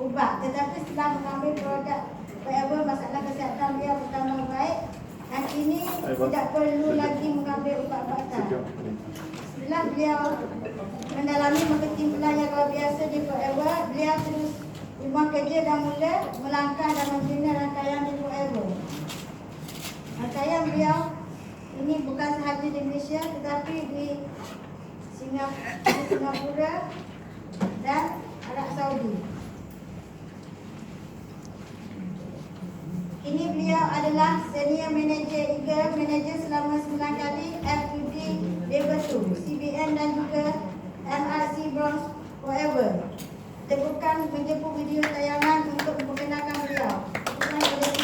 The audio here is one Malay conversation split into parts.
ubah. Tetapi setelah mengambil produk whatever masalah kesihatan dia bertambah baik, dan kini tidak perlu lagi mengambil ubat-ubatan. Setelah beliau mendalami marketing plan yang luar biasa di Forever, beliau terus rumah kerja dan mula melangkah dan membina rangkaian di Forever. Rangkaian beliau ini bukan sahaja di Malaysia tetapi di Singapura dan Arab Saudi. Kini beliau adalah senior manager Eagle, manager selama 9 kali FUD Level 2, CBN dan juga MRC Bronze Forever. Tegukan menjemput video tayangan untuk memperkenalkan beliau. Terima kasih.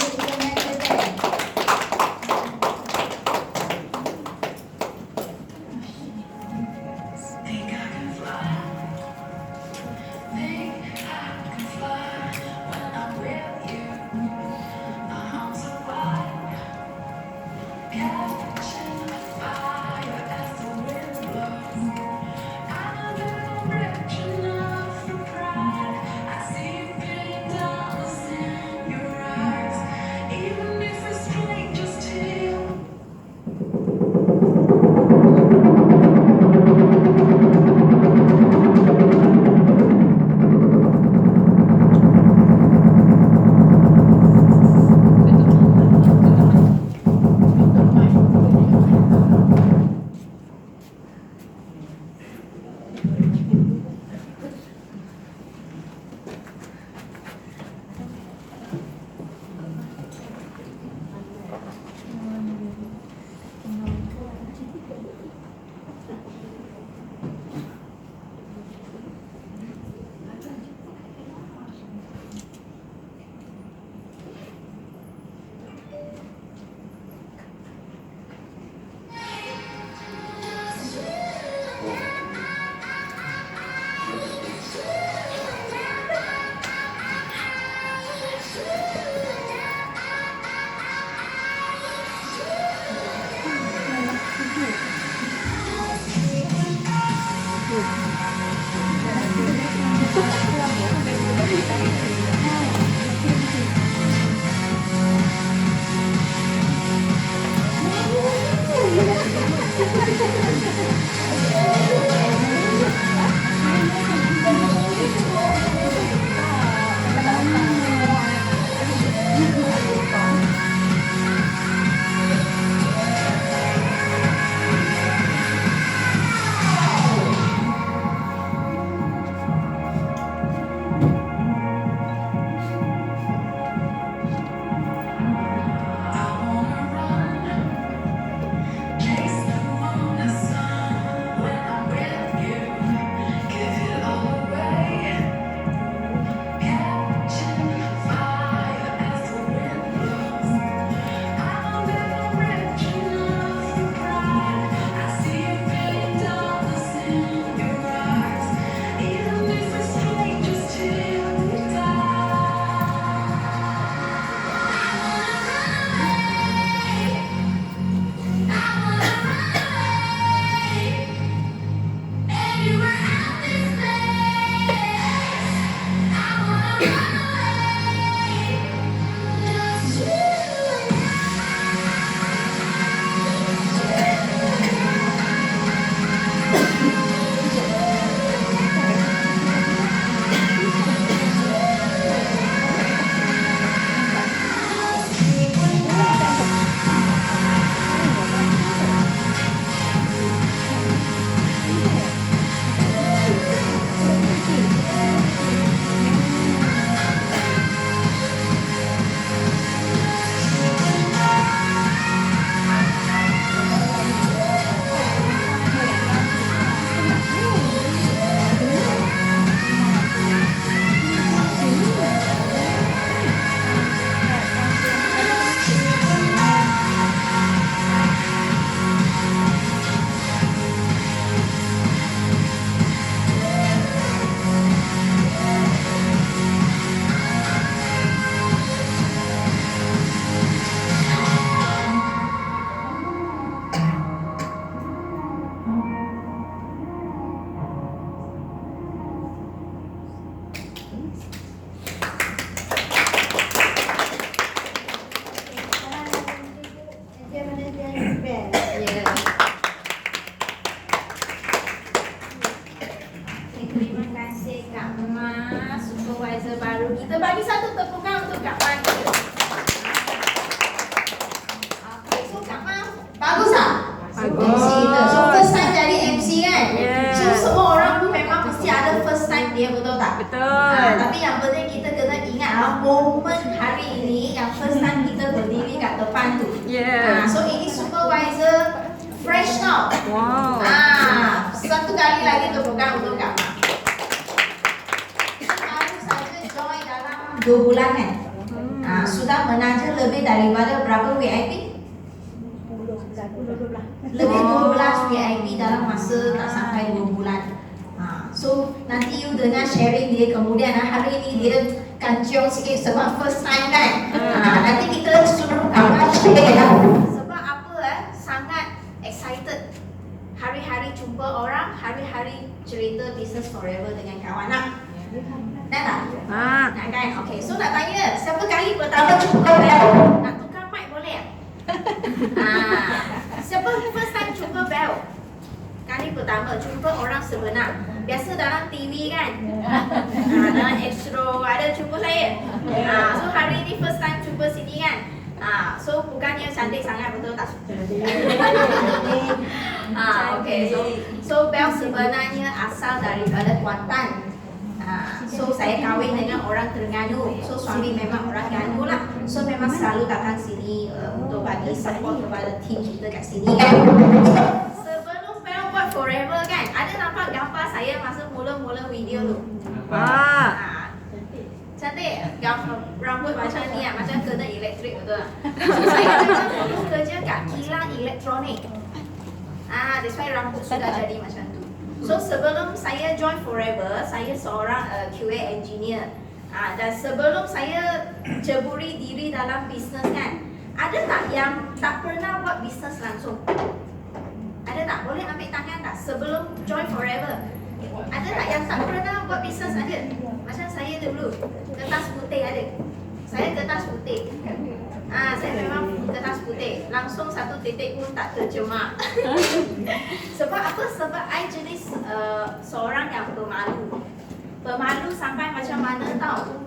baru. Kita bagi satu tepukan untuk Kak Man. Okay, so Kak Man, bagus tak? Bagus. So first time jadi MC kan? Yeah. So semua orang pun memang mesti ada first time dia, betul tak? Betul. Tapi yang penting kita kena ingat momen hari ini yang first time kita berdiri kat depan tu. Yeah. So ini supervisor fresh now. Wow. Satu kali lagi tepukan untuk Kak Man. Baru saja join dalam 2 bulan kan? Sudah menaja lebih daripada berapa VIP? Lebih 12 VIP dalam masa tak sampai 2 bulan. So nanti you dengar sharing dia, kemudian hari ini dia kanciong sikit sebab first time kan. Nanti kita suruh kawan share lah. Sebab apa sangat excited. Hari-hari jumpa orang, hari-hari cerita business forever dengan kawan nak. Nak tak? Nak kan? Okay, so nak tanya, siapa kali pertama jumpa Bel? Nak tukar mic boleh tak? Siapa first time jumpa Bel? Kali pertama jumpa orang sebenar. Biasa dalam TV kan? Dalam Astro ada jumpa saya. So hari ni first time jumpa sini kan? So bukannya cantik sangat, betul tak? Okay, so Bel sebenarnya asal daripada Kuantan. So saya kahwin dengan orang Terengganu. So suami memang orang Terengganu lah. So memang selalu datang sini untuk bagi support kepada team kita kat sini kan. Sebelum Bel buat Forever kan, ada nampak gambar saya masa mula-mula video tu. Cantik, rambut macam ni macam kena elektrik, betul tak? So saya dulu kerja kat kilang elektronik. That's why rambut sudah jadi macam tu. So sebelum saya join Forever, saya seorang QA engineer. Dan sebelum saya ceburi diri dalam bisnes kan, ada tak yang tak pernah buat bisnes langsung? Ada tak? Boleh ambil tangan tak? Sebelum join Forever, ada tak yang tak pernah buat bisnes? Ada? Macam saya dulu, kertas putih ada. Saya kertas putih. Saya memang kertas putih. Langsung satu titik pun tak terjemah. Sebab apa? Sebab I jenis seorang yang pemalu. Pemalu sampai macam mana tahu?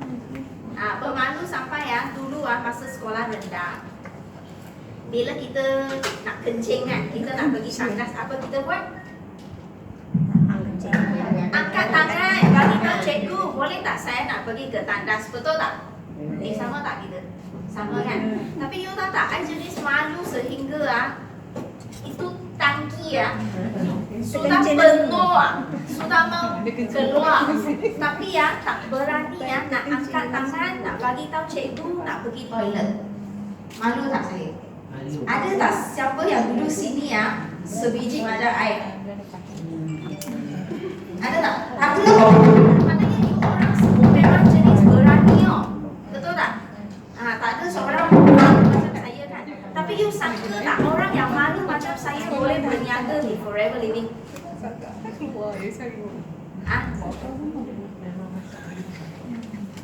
Pemalu sampai dulu masa sekolah rendah. Bila kita nak kencing kan, kita nak pergi tandas, apa kita buat? Angkat tangan, bagi tahu cikgu, boleh tak saya nak pergi ke tandas, betul tak? Sama tak kita? Sama kan? Tapi you tahu tak, I jenis malu sehingga itu tangki sudah penuh sudah mau keluar. Tapi tak berani nak angkat tangan, nak bagi tahu cikgu, nak pergi toilet. Malu tak saya? Ada tak siapa yang duduk sini sebiji macam I? Ada tak? Ada. Maknanya you orang semua memang jenis berani betul tak? Tak ada seorang macam saya kan. Tapi you sangka tak orang yang malu macam saya boleh berniaga di Forever Living?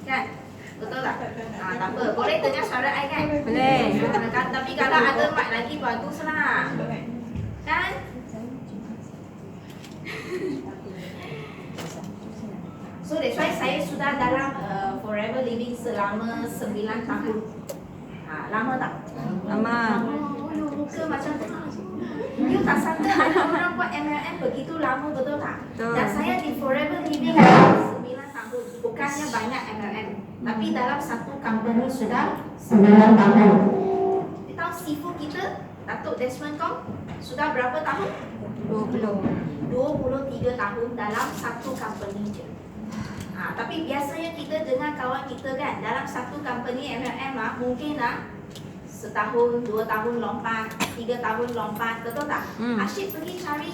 Kan? Betul tak? Tak apa, boleh dengar suara I kan? Boleh. Tapi kalau ada mic lagi baguslah. Kan? So that's why saya sudah dalam Forever Living selama 9 tahun. Lama tak? Lama. Muka macam tu. You tak sangka ada orang buat MLM begitu lama, betul tak? Betul. Dan saya di Forever Living 9 tahun. Bukannya banyak MLM, tapi dalam satu company sudah 9 tahun. Kita tahu CFO kita, Datuk Desmond Kong, sudah berapa tahun? 23 tahun dalam satu company je. Tapi biasanya kita dengan kawan kita kan, dalam satu company MLM mungkin setahun, 2 tahun lompat, 3 tahun lompat, betul tak? Asyik pergi cari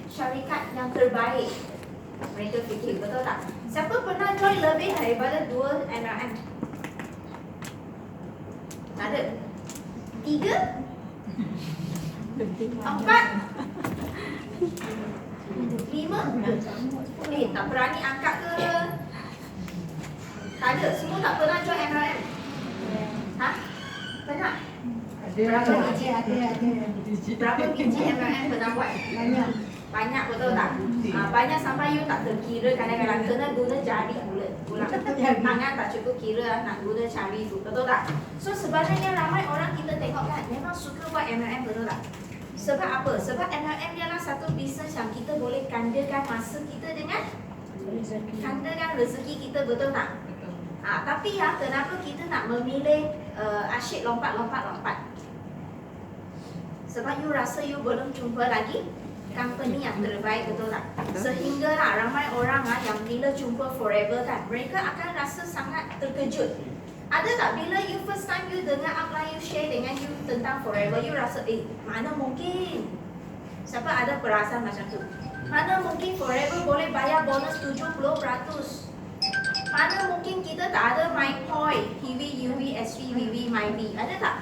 syarikat yang terbaik. Mereka fikir, betul tak? Siapa pernah join lebih daripada 2 MLM? Ada? 3? 4? 5? Tak berani angkat ke? Tak ada, semua tak pernah join MLM. Pernah? Berapa biji? Berapa biji MLM pernah buat? Banyak, betul tak? Banyak sampai you tak terkira, kadang-kadang kena guna jari pulang. tangan tak cukup kira, nak guna cari tu, betul tak? So sebenarnya ramai orang kita tengok kan, memang suka buat MLM, betul tak? Sebab apa? Sebab MLM ialah satu bisnes yang kita boleh gandakan masa kita dengan gandakan rezeki kita, betul tak? Tapi ya, kenapa kita nak memilih asyik lompat? Sebab you rasa you belum jumpa lagi company yang terbaik, betul tak? Sehinggalah ramai orang yang bila jumpa Forever kan, mereka akan rasa sangat terkejut. Ada tak bila you first time you dengar upline you share dengan you tentang Forever, you rasa mana mungkin? Siapa ada perasaan macam tu? Mana mungkin Forever boleh bayar bonus 70%? Mana mungkin kita tak ada My Point, PV, UV, SV, VV, MyV? Ada tak?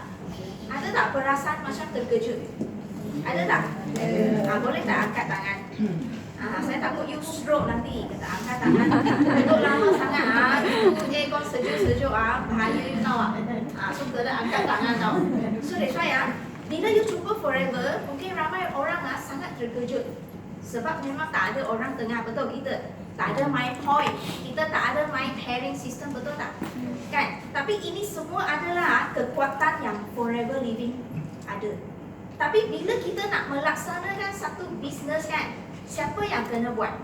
Ada tak perasaan macam terkejut? Ada tak? Boleh tak angkat tangan? Saya takut you stroke nanti. Kata angkat tangan. Duduk lama sangat. Itu kau sejuk-sejuk bahaya you tahu tak? So kena angkat tangan tau. So that's why bila you jumpa Forever, mungkin ramai orang sangat terkejut. Sebab memang tak ada orang tengah, betul kita. Tak ada My Point, kita tak ada My Pairing System, betul tak? Kan? Tapi ini semua adalah kekuatan yang Forever Living ada. Tapi bila kita nak melaksanakan satu bisnes kan, siapa yang kena buat?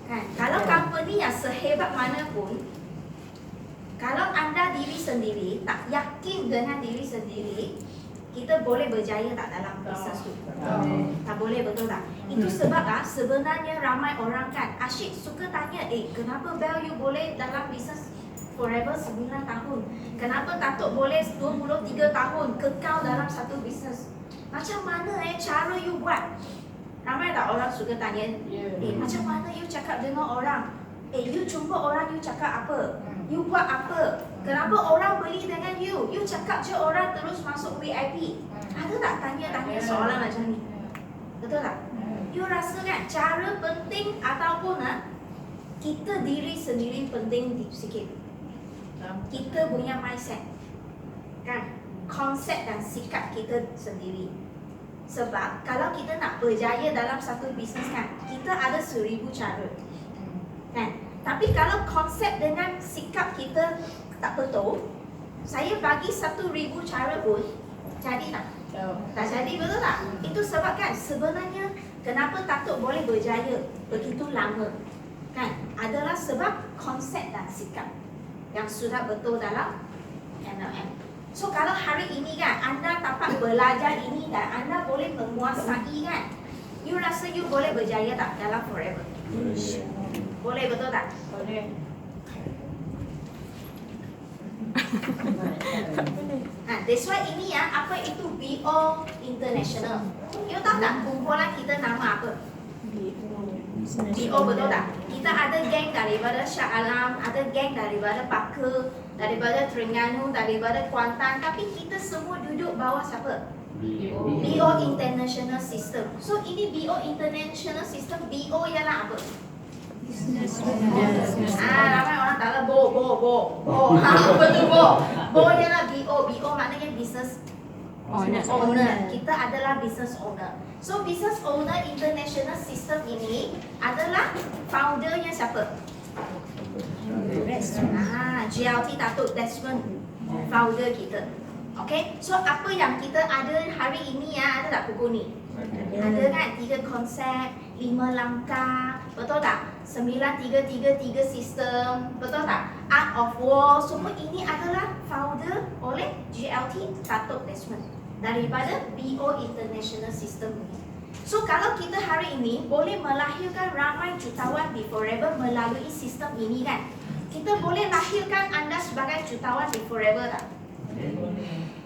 Kan? Kalau company yang sehebat mana pun, kalau anda diri sendiri tak yakin dengan diri sendiri, kita boleh berjaya tak dalam bisnes tu? Tak boleh, betul tak? Itu sebab sebenarnya ramai orang kan asyik suka tanya, kenapa Bel you boleh dalam bisnes Forever 9 tahun? Kenapa Datuk boleh 23 tahun kekal dalam satu bisnes? Macam mana cara you buat? Ramai tak orang suka tanya, macam mana you cakap dengan orang? You jumpa orang you cakap apa? You buat apa? Kenapa orang beli dengan you? You cakap je orang terus masuk VIP. Ada tak tanya-tanya soalan macam ni? Betul tak? You rasa kan cara penting ataupun kita diri sendiri penting sikit. Kita punya mindset, kan? Konsep dan sikap kita sendiri. Sebab kalau kita nak berjaya dalam satu bisnes kan, kita ada 1000 cara, kan? Tapi kalau konsep dengan sikap kita tak betul, saya bagi 1000 cara pun jadi tak? Tak jadi, betul tak? Itu sebab kan sebenarnya kenapa Datuk boleh berjaya begitu lama, kan? Adalah sebab konsep dan sikap yang sudah betul dalam MLM. So kalau hari ini kan anda dapat belajar ini dan anda boleh menguasai kan, you rasa you boleh berjaya tak dalam Forever? Boleh, betul tak? Boleh. That's why ini apa itu BO International. You tahu tak kumpulan kita nama apa? BO, betul tak? Kita ada geng daripada Shah Alam, ada geng daripada Paker, daripada Terengganu, daripada Kuantan. Tapi kita semua duduk bawah siapa? BO International System. So ini BO International System, BO ialah apa? Ramai orang tak tahu Bo. Betul Bo. Bo ialah BO. BO maknanya business owner. Kita adalah business owner. So business owner international system ini adalah foundernya siapa? GLT Datuk Desmond, founder kita. Okay, so apa yang kita ada hari ini ada tak buku ni? Ada kan 3 konsep, 5 langkah, betul tak? 9333 sistem, betul tak? Art of War, semua ini adalah founder oleh GLT Datuk Desmond daripada BO International System ni. So kalau kita hari ini boleh melahirkan ramai jutawan di Forever melalui sistem ini kan, kita boleh lahirkan anda sebagai jutawan di Forever tak?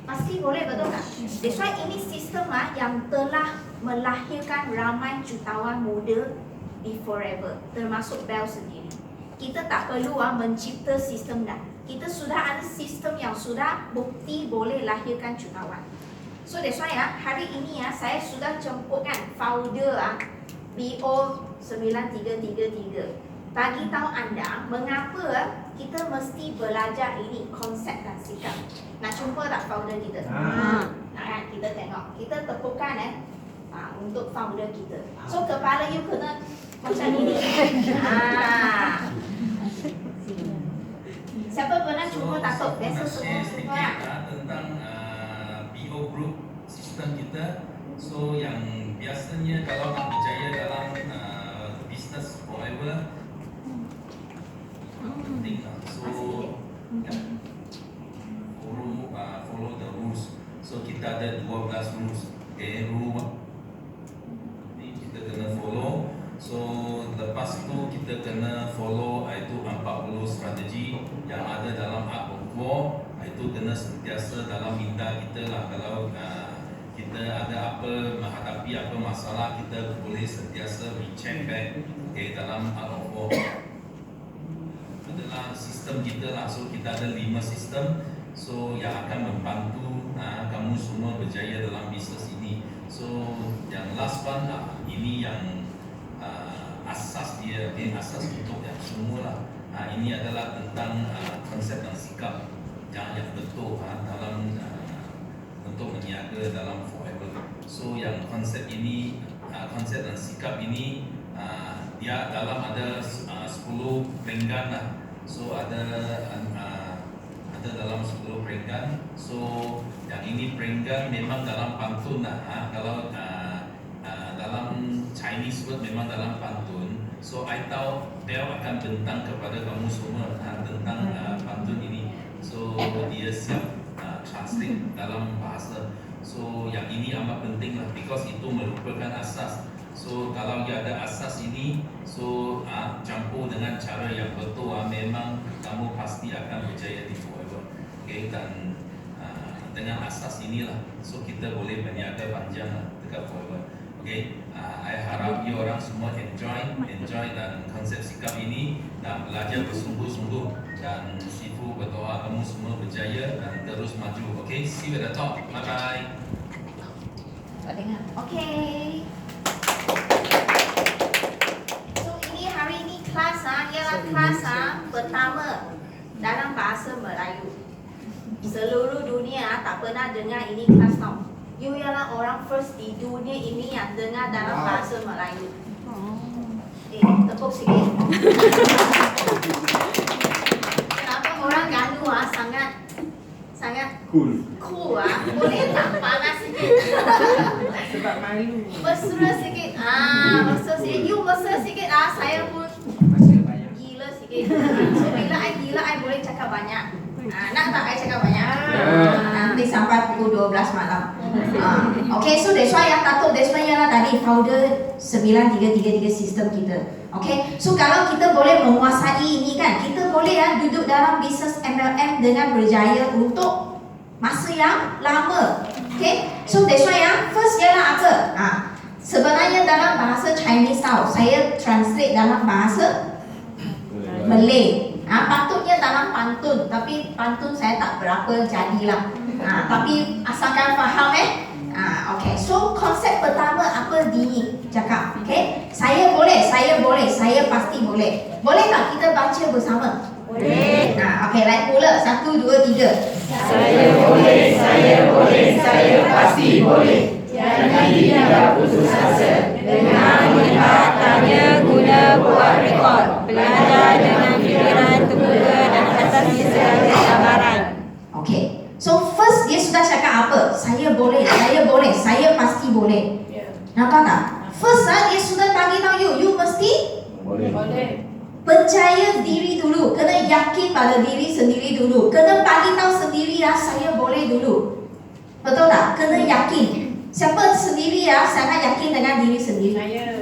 Pasti boleh, betul tak? That's why ini sistem yang telah melahirkan ramai jutawan muda di Forever, termasuk Bel sendiri. Kita tak perlu mencipta sistem dah. Kita sudah ada sistem yang sudah bukti boleh lahirkan jutawan. So that's why hari ini saya sudah jemput kan founder BO 9333 bagi tahu anda mengapa kita mesti belajar ini konsep dan sikap. Nak jumpa tak founder kita? Kan kita tengok, kita tepukan untuk founder kita. So kepala you kena macam ini. Biasa semua sedikit tentang BO Group sistem kita. So yang biasanya kalau nak berjaya dalam business forever penting lah. So follow the rules. So kita ada 12 rules. Okay, rule ni kita kena follow. So lepas tu kita kena follow iaitu 40 strategi yang ada dalam Art of War. Itu kena sentiasa dalam minda kita lah. Kalau kita ada apa menghadapi apa masalah, kita boleh sentiasa recheck back dalam Art of War. Itu adalah sistem kita lah. So kita ada 5 sistem. So yang akan membantu kamu semua berjaya dalam bisnes ini. So yang last one ini yang asas dia, asas untuk yang semua lah. Ini adalah tentang konsep dan sikap yang betul dalam untuk meniaga dalam forever. So yang konsep ini, konsep dan sikap ini dia dalam ada 10 peringgan lah. So ada dalam 10 peringgan. So yang ini peringgan memang dalam pantun lah. Kalau dalam Chinese word memang dalam pantun. So I tahu Bel akan bentang kepada kamu semua tentang pantun ini. So dia siap translate dalam bahasa. So yang ini amat penting lah, because itu merupakan asas. So kalau dia ada asas ini, so campur dengan cara yang betul, memang kamu pasti akan berjaya di forever. Okay, dan dengan asas inilah, so kita boleh berniaga panjang lah dekat forever. Okay, I harap you orang semua enjoy dan konsep sikap ini dan belajar bersungguh-sungguh, dan Sifu berdoa kamu semua berjaya dan terus maju. Okay, see you at the top. Bye bye. Okay. So ini hari ini kelas ialah kelas pertama dalam bahasa Melayu. Seluruh dunia tak pernah dengar ini kelas tau. You ialah orang first di dunia ini yang dengar dalam bahasa Melayu. Tepuk sikit. Kenapa orang Gandu sangat cool boleh tak panas sikit? Sebab malu. Mesra sikit. Mesra sikit. You mesra sikit. Saya pun gila sikit. So bila I gila, I boleh cakap banyak. Nak tak I cakap banyak? Nanti sampai pukul 12 malam. Okay, so that's why yang Datuk Desmond ialah tadi founder 9333 sistem kita. Okay, so kalau kita boleh menguasai ini kan, kita boleh duduk dalam bisnes MLM dengan berjaya untuk masa yang lama. Okay, so that's why first ialah apa? Sebenarnya dalam bahasa Chinese tau, saya translate dalam bahasa Malay. Patutnya dalam pantun, tapi pantun saya tak berapa jadilah. Tapi asalkan faham okay. So konsep pertama apa Dini cakap? Okay, saya boleh, saya pasti boleh. Boleh tak kita baca bersama? Boleh. Okay, like pula 1, 2, 3. Saya boleh, saya pasti boleh. Jadi tidak putus asa. Dengan melihat, tanya, guna, buat rekod. Belajar dengan fikiran terbuka dan asasnya segala kesabaran. Okay, so first dia sudah cakap apa? Saya boleh, saya pasti boleh. Nampak tak? First dia sudah bagi tahu you mesti boleh. Percaya diri dulu, kena yakin pada diri sendiri dulu, kena bagi tahu sendiri saya boleh dulu. Betul tak? Kena yakin. Siapa sendiri sangat yakin dengan diri sendiri? Saya.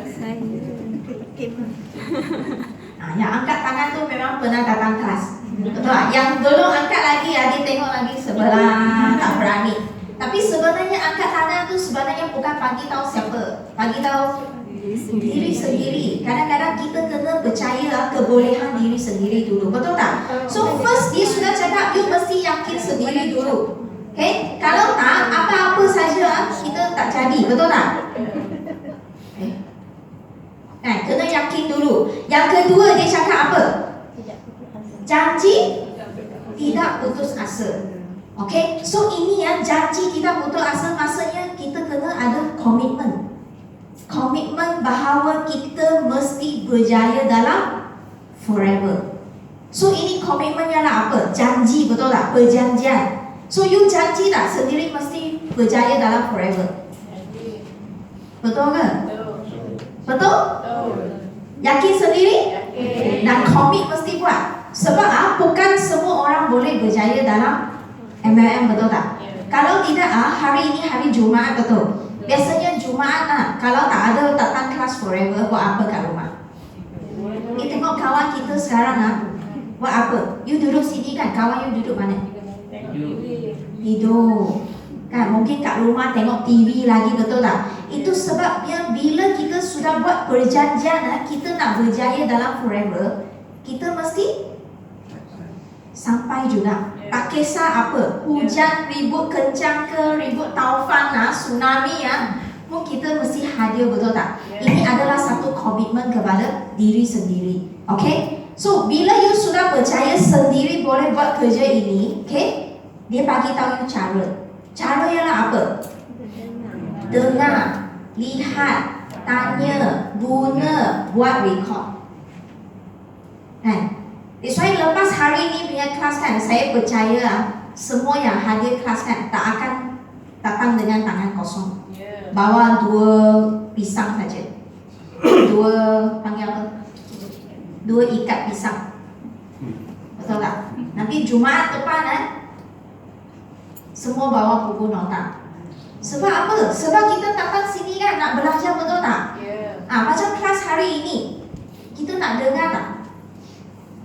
Yang angkat tangan tu memang pernah datang kelas. Betul tak? Yang belum angkat lagi dia tengok lagi sebelah, tak berani. Tapi sebenarnya angkat tangan tu sebenarnya bukan bagi tahu siapa, bagi tahu diri sendiri. Kadang-kadang kita kena percaya kebolehan diri sendiri dulu. Betul tak? So first dia sudah cakap you mesti yakin sendiri dulu. Okay? Kalau tak, apa-apa saja kita tak jadi. Betul tak? Kena yakin dulu. Yang kedua dia cakap apa? Janji tidak putus asa. Okay? So ini janji tidak putus asa, maksudnya kita kena ada komitmen. Komitmen bahawa kita mesti berjaya dalam forever. So ini komitmennya lah apa? Janji, betul tak? Perjanjian. So you janji tak sendiri mesti berjaya dalam forever? Betul ke? Betul? Yakin sendiri? Dan komit mesti buat. Sebab bukan semua orang boleh berjaya dalam MLM, betul tak? Kalau tidak hari ini hari Jumaat, betul. Biasanya Jumaat kalau tak ada datang kelas forever, buat apa kat rumah? Ni tengok kawan kita sekarang buat apa? You duduk sini kan, kawan you duduk mana? Tidur. Kan mungkin kat rumah tengok TV lagi, betul tak? Itu sebabnya bila kita sudah buat perjanjian kita nak berjaya dalam forever, kita mesti sampai juga. Tak kisah apa, hujan, ribut kencang ke, ribut taufan tsunami pun kita mesti hadir, betul tak? Ini adalah satu komitmen kepada diri sendiri. Okay? So bila you sudah percaya sendiri boleh buat kerja ini, okay? Dia bagi tahu you cara. Cara ialah apa? Dengar, lihat, tanya, guna, buat record. Kan? That's why lepas hari ini punya kelas kan, saya percaya semua yang hadir kelas kan tak akan datang dengan tangan kosong. Bawa 2 pisang saja. 2 panggil apa? 2 ikat pisang. Betul tak? Nanti Jumaat depan semua bawa buku nota. Sebab apa? Sebab kita datang sini kan nak belajar, betul tak? Macam kelas hari ini, kita nak dengar tak?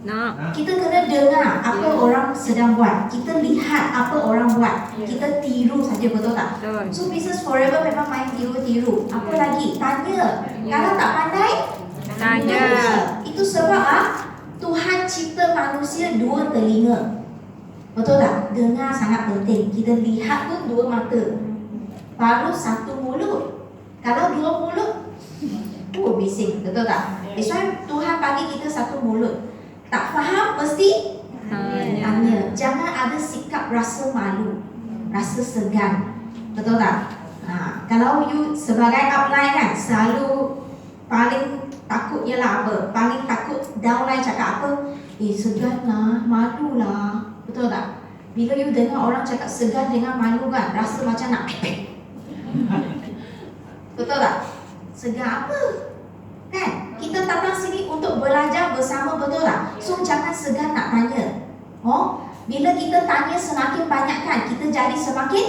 Nak. Kita kena dengar apa orang sedang buat. Kita lihat apa orang buat. Kita tiru saja, betul tak? So business forever memang main tiru-tiru. Apa lagi? Tanya. Kalau tak pandai, Tanya. Itu sebab Tuhan cipta manusia 2 telinga. Betul tak? Dengar sangat penting. Kita lihat pun 2 mata. Baru 1 mulut. Kalau 2 mulut, bising. Betul tak? That's why Tuhan bagi kita 1 mulut. Tak faham mesti tanya. Jangan ada sikap rasa malu, rasa segan. Betul tak? Kalau you sebagai upline kan selalu paling takut ialah apa? Paling takut downline cakap apa? Segan lah, malu lah. Betul tak? Bila you dengar orang cakap segan dengan malu kan, rasa macam nak pipik. Betul tak? Segan apa? Kan? Kita datang sini untuk belajar bersama, betul tak? So jangan segan nak tanya. Bila kita tanya semakin banyak kan, kita jadi semakin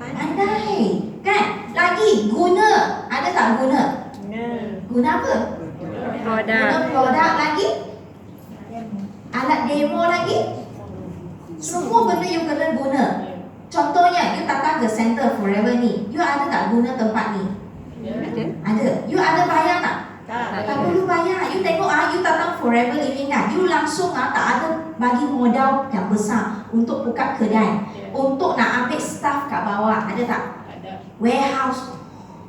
pandai. Kan? Lagi guna. Ada tak guna? Guna apa? Produk. Guna produk lagi. Alat demo lagi. Semua benda you kena guna. Contohnya, you datang ke Center Forever ni, you ada tak guna tempat ni? Ada. You ada bayar tak? Tak perlu bayar. You tengok you datang Forever Living kan, you langsung tak ada bagi modal yang besar untuk buka kedai, untuk nak ambil staff kat bawah. Ada tak? Warehouse,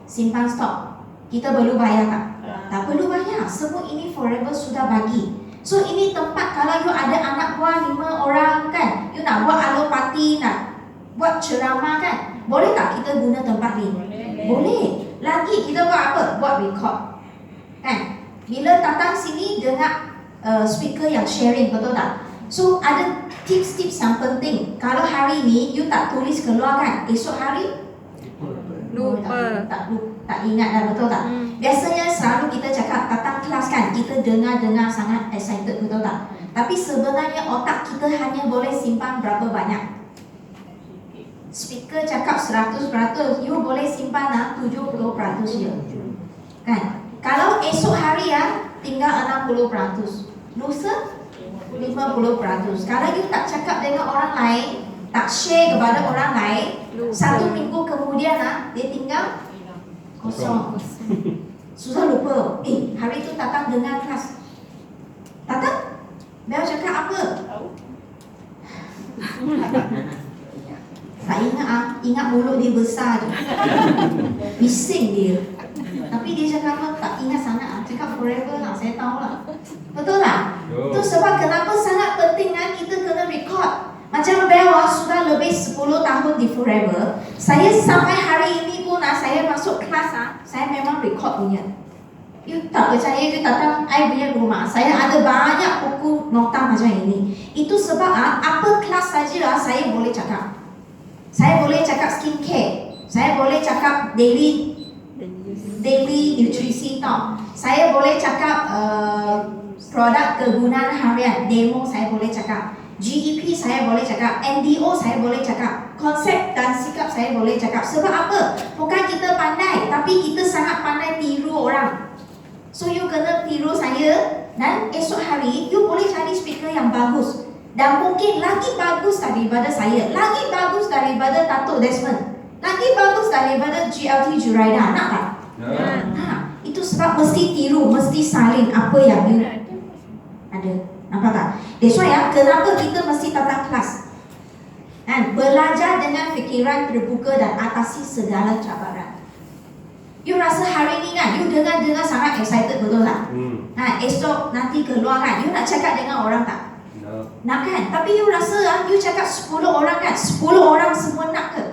simpan stok, kita perlu bayar tak? Tak perlu bayar. Semua ini Forever sudah bagi. So ini tempat kalau you ada anak buah 5 orang kan, you nak buat alopati, nak buat ceramah kan, boleh tak kita guna tempat ni? Boleh. Lagi kita buat apa? Buat record. Kan? Bila datang sini dengar speaker yang sharing, betul tak? So ada tips-tips yang penting. Kalau hari ni you tak tulis keluar kan, esok hari Lupa. tak ingat dah, betul tak? Biasanya selalu kita cakap datang kelas kan, kita dengar sangat excited, betul tak? Tapi sebenarnya otak kita hanya boleh simpan berapa banyak? Speaker cakap 100%, you boleh simpan 70% je. Kan? Kalau esok hari tinggal 60%, lusa 50%. Kalau you tak cakap dengan orang lain, tak share kepada orang lain, 1 minggu kemudian dia tinggal kosong. Susah lupa. Hari tu datang dengar kelas. Datang? Bel cakap apa? Tak ingat mulut dia besar je. Bising dia. Tapi dia cakap apa? Tak ingat sangat. Cakap forever lah, saya tahu lah. Betul tak? Itu sebab kenapa sangat penting kita kena record. Macam Bel sudah lebih 10 tahun di Forever. Saya sampai hari ini pun saya masuk kelas saya memang record punya. You tak percaya, you datang I punya rumah, saya ada banyak buku nota macam ini. Itu sebab apa kelas saja saya boleh cakap. Saya boleh cakap skincare, saya boleh cakap daily nutrisi tau. Saya boleh cakap produk kegunaan harian, demo saya boleh cakap. GEP saya boleh cakap, NDO saya boleh cakap, konsep dan sikap saya boleh cakap. Sebab apa? Bukan kita pandai, tapi kita sangat pandai tiru orang. So you kena tiru saya, dan esok hari you boleh cari speaker yang bagus, dan mungkin lagi bagus daripada saya, lagi bagus daripada Dato' Desmond, lagi bagus daripada GLT Juraida. Nak tak? Itu sebab mesti tiru, mesti salin apa yang you ada. Nampak tak? That's why kenapa kita mesti datang kelas dan belajar dengan fikiran terbuka dan atasi segala cabaran. You rasa hari ni kan, you dengar sangat excited, betul tak? Esok nanti keluar kan, you nak cakap dengan orang tak? Nak kan? Tapi you rasa you cakap 10 orang kan, 10 orang semua nak ke?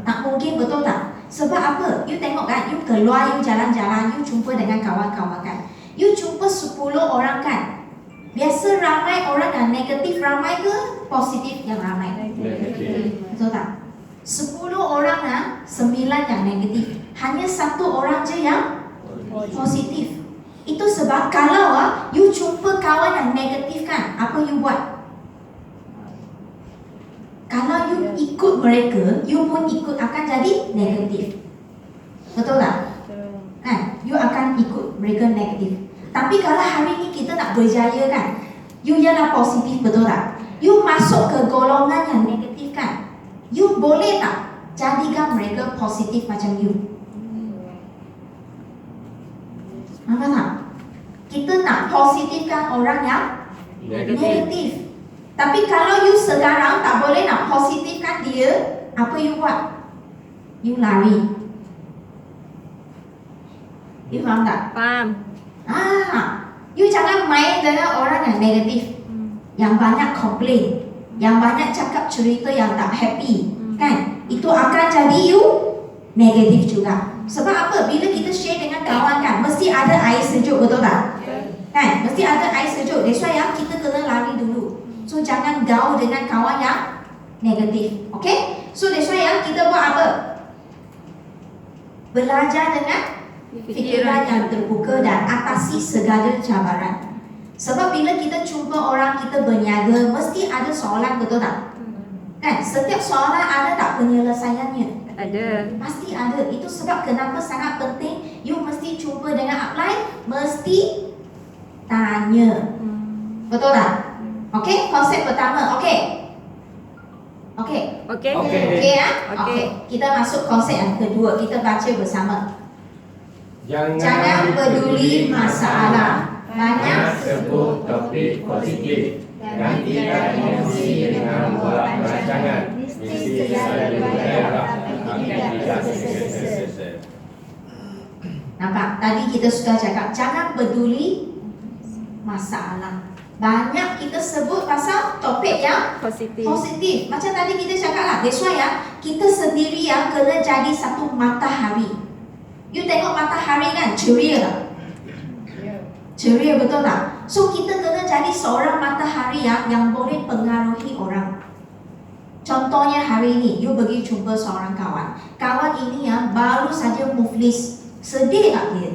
Tak mungkin, betul tak? Sebab apa? You tengok kan, you keluar, you jalan-jalan, you jumpa dengan kawan-kawan kan, you jumpa 10 orang kan, biasa ramai orang yang negatif ramai ke positif yang ramai? Negatif. Betul tak? 10 orang 9 yang negatif, hanya 1 orang je yang positif. Itu sebab kalau you jumpa kawan yang negatif kan, apa you buat? Kalau you ikut mereka, you pun ikut akan jadi negatif. Betul tak? Kan? You akan ikut mereka negatif. Tapi kalau hari ni kita nak berjaya kan, you ialah positif, betul tak? You masuk ke golongan yang negatif kan, you boleh tak jadikan mereka positif macam you? Nampak tak? Kita nak positifkan orang yang negatif. Tapi kalau you sekarang tak boleh nak positifkan dia, apa you buat? You lari. You faham tak? Faham. You jangan main dengan orang yang negatif, yang banyak komplain, yang banyak cakap cerita yang tak happy, kan? Itu akan jadi you negatif juga. Sebab apa? Bila kita share dengan kawan kan, mesti ada air sejuk, betul tak? Kan? Mesti ada air sejuk. That's why kita kena lari dulu. So jangan gaul dengan kawan yang negatif. Okay? So that's why kita buat apa? Belajar dengan fikiran yang terbuka dan atasi segala cabaran. Sebab bila kita jumpa orang, kita berniaga, mesti ada soalan, betul tak? Kan? Setiap soalan ada tak penyelesaiannya? Ada. Pasti ada. Itu sebab kenapa sangat penting you mesti jumpa dengan upline, mesti tanya. Betul tak? Okey, konsep pertama. Okey. Okey. Kita masuk konsep yang kedua. Kita baca bersama. Jangan peduli masalah, banyak sebut topik positif. Gantikan emosi dengan buat rancangan. Mesti selalu berharap aktivitas sukses. Nampak? Tadi kita sudah cakap jangan peduli masalah. Banyak kita sebut pasal topik yang positif. Macam tadi kita cakap lah. That's why kita sendiri yang kena jadi satu matahari. You tengok matahari kan, ceria tak? Ceria, betul tak? So kita kena jadi seorang matahari yang boleh pengaruhi orang. Contohnya hari ini, you pergi jumpa seorang kawan. Kawan ini baru saja muflis. Sedih tak dia?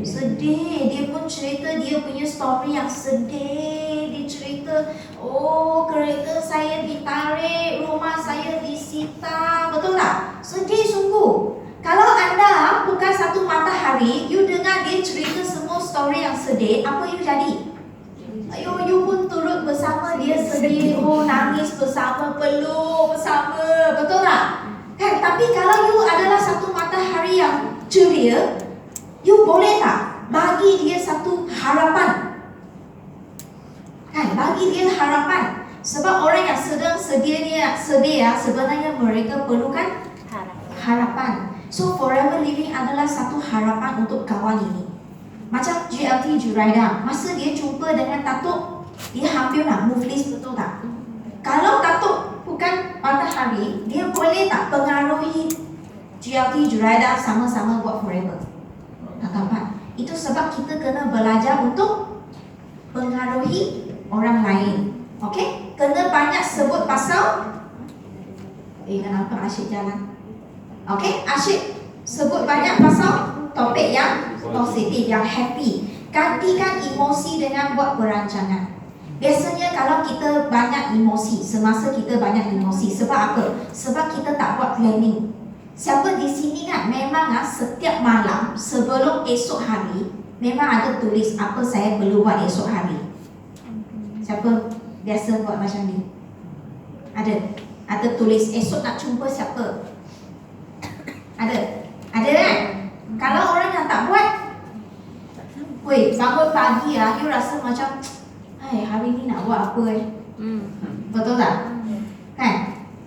Sedih. Dia pun cerita dia punya story yang sedih. Dia cerita, oh kereta saya ditarik, rumah saya disita. Betul tak? Sedih sungguh. Kalau anda bukan satu matahari, you dengar dia cerita semua story yang sedih, apa you jadi? Ayo, you pun turut bersama dia sedih. Oh, nangis bersama, peluk bersama. Betul tak? Kan? Tapi kalau you adalah satu matahari yang ceria, you boleh tak bagi dia satu harapan? Kan? Bagi dia harapan. Sebab orang yang sedang sedih sebenarnya mereka perlukan harapan. So Forever Living adalah satu harapan untuk kawan ini. Macam GLT Juraida, masa dia jumpa dengan Dato', dia hampir nak muflis, betul tak? Kalau Dato' bukan matahari, dia boleh tak pengaruhi GLT Juraida sama-sama buat Forever? Tak dapat. Itu sebab kita kena belajar untuk pengaruhi orang lain. Okey? Kena banyak sebut pasal kenapa asyik jalan? Okey, asyik sebut banyak pasal topik yang positif, yang happy. Gantikan emosi dengan buat perancangan. Biasanya kalau kita banyak emosi, semasa kita banyak emosi, sebab apa? Sebab kita tak buat planning. Siapa di sini kan memang setiap malam sebelum esok hari memang ada tulis apa saya perlu buat esok hari. Siapa biasa buat macam ni? Ada tulis esok nak jumpa siapa? Ada kan? Kalau orang yang tak buat, weh, bangun pagi you rasa macam hari ni nak buat apa Betul tak? Kan?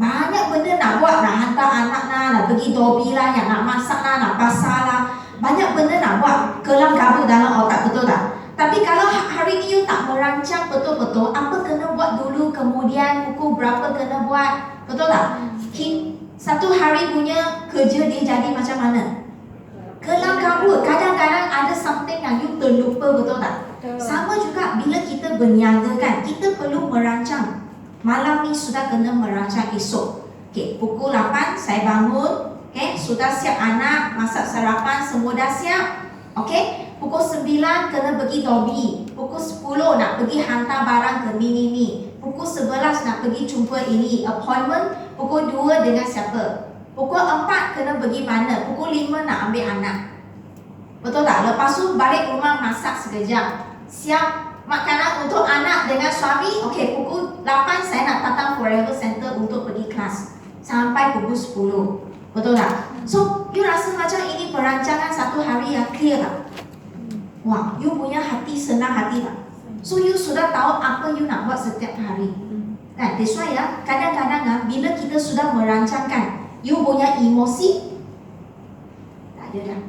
Banyak benda nak buat, nak hantar anak nak pergi dobi lah, yang nak masak lah, nak pasar lah. Banyak benda nak buat, kelam kabut dalam otak, betul tak? Tapi kalau hari ni you tak merancang betul-betul apa kena buat dulu, kemudian pukul berapa kena buat, betul tak? Satu hari punya kerja dia jadi macam mana? Kelam kabut, kadang-kadang ada something yang you terlupa, betul tak? Sama juga bila kita berniaga kan, kita perlu merancang. Malam ni sudah kena merancang esok. Okay, pukul 8 saya bangun, okay, sudah siap anak, masak sarapan, semua dah siap. Okay, pukul 9 kena pergi dobi, pukul 10 nak pergi hantar barang ke mini, pukul 11 nak pergi jumpa ini, appointment, pukul 2 dengan siapa, pukul 4 kena pergi mana, pukul 5 nak ambil anak. Betul tak? Lepas tu balik rumah masak sekejap, siap makanan untuk anak dengan suami. Okey, pukul 8 saya nak datang Forever Center untuk pergi kelas sampai pukul 10. Betul tak? So, you rasa macam ini perancangan satu hari yang clear tak? Wah, you punya hati senang hati tak? So, you sudah tahu apa you nak buat setiap hari. Kan? That's why kadang-kadang bila kita sudah merancangkan, you punya emosi tak ada dah.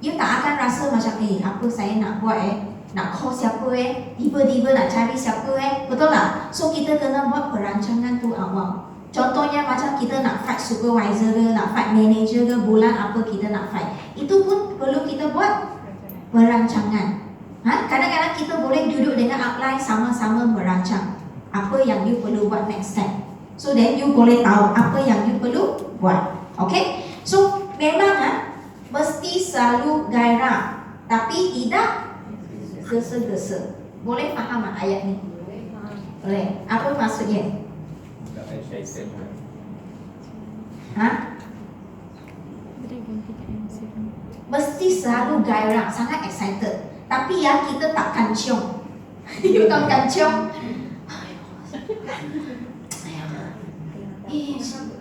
You tak akan rasa macam apa saya nak buat nak call siapa tiba-tiba nak cari siapa betul tak? So kita kena buat perancangan tu awal. Contohnya macam kita nak fight supervisor ke, nak fight manager ke, bulan apa kita nak fight, itu pun perlu kita buat perancangan. Kadang-kadang kita boleh duduk dengan upline sama-sama merancang apa yang you perlu buat next time. So then you boleh tahu apa yang you perlu buat. Okay? So memang mesti selalu gairah, tapi tidak gesa-gesa. Boleh faham ayat ni? Boleh. Apa maksudnya? Mesti selalu gairah, sangat excited. Tapi kita tak kancung. You tak kancung.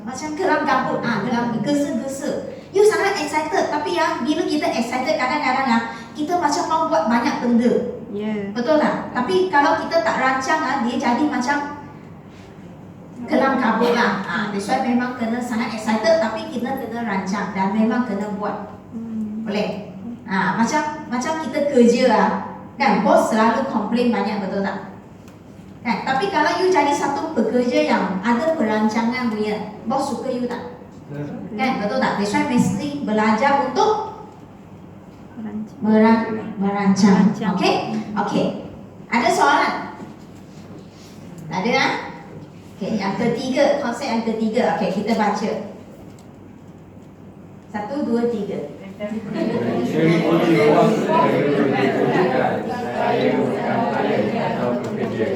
Macam kelam kabut, kelam gesa-gesa. You sangat excited, tapi bila kita excited kadang-kadang kita macam mau buat banyak benda. Betul tak? Tapi kalau kita tak rancang dia jadi macam kelam kabut lah. That's why memang kena sangat excited, tapi kita kena rancang dan memang kena buat. Boleh? Macam kita kerja kan, bos selalu komplain banyak, betul tak? Kan? Tapi kalau you jadi satu pekerja yang ada perancangan punya, bos suka you tak? Kan, betul tak? That's why mesti belajar untuk merancang. Okey. Ada soalan? Tak ada Okey, yang ketiga, konsep yang ketiga. Okey, kita baca. 1, 2, 3.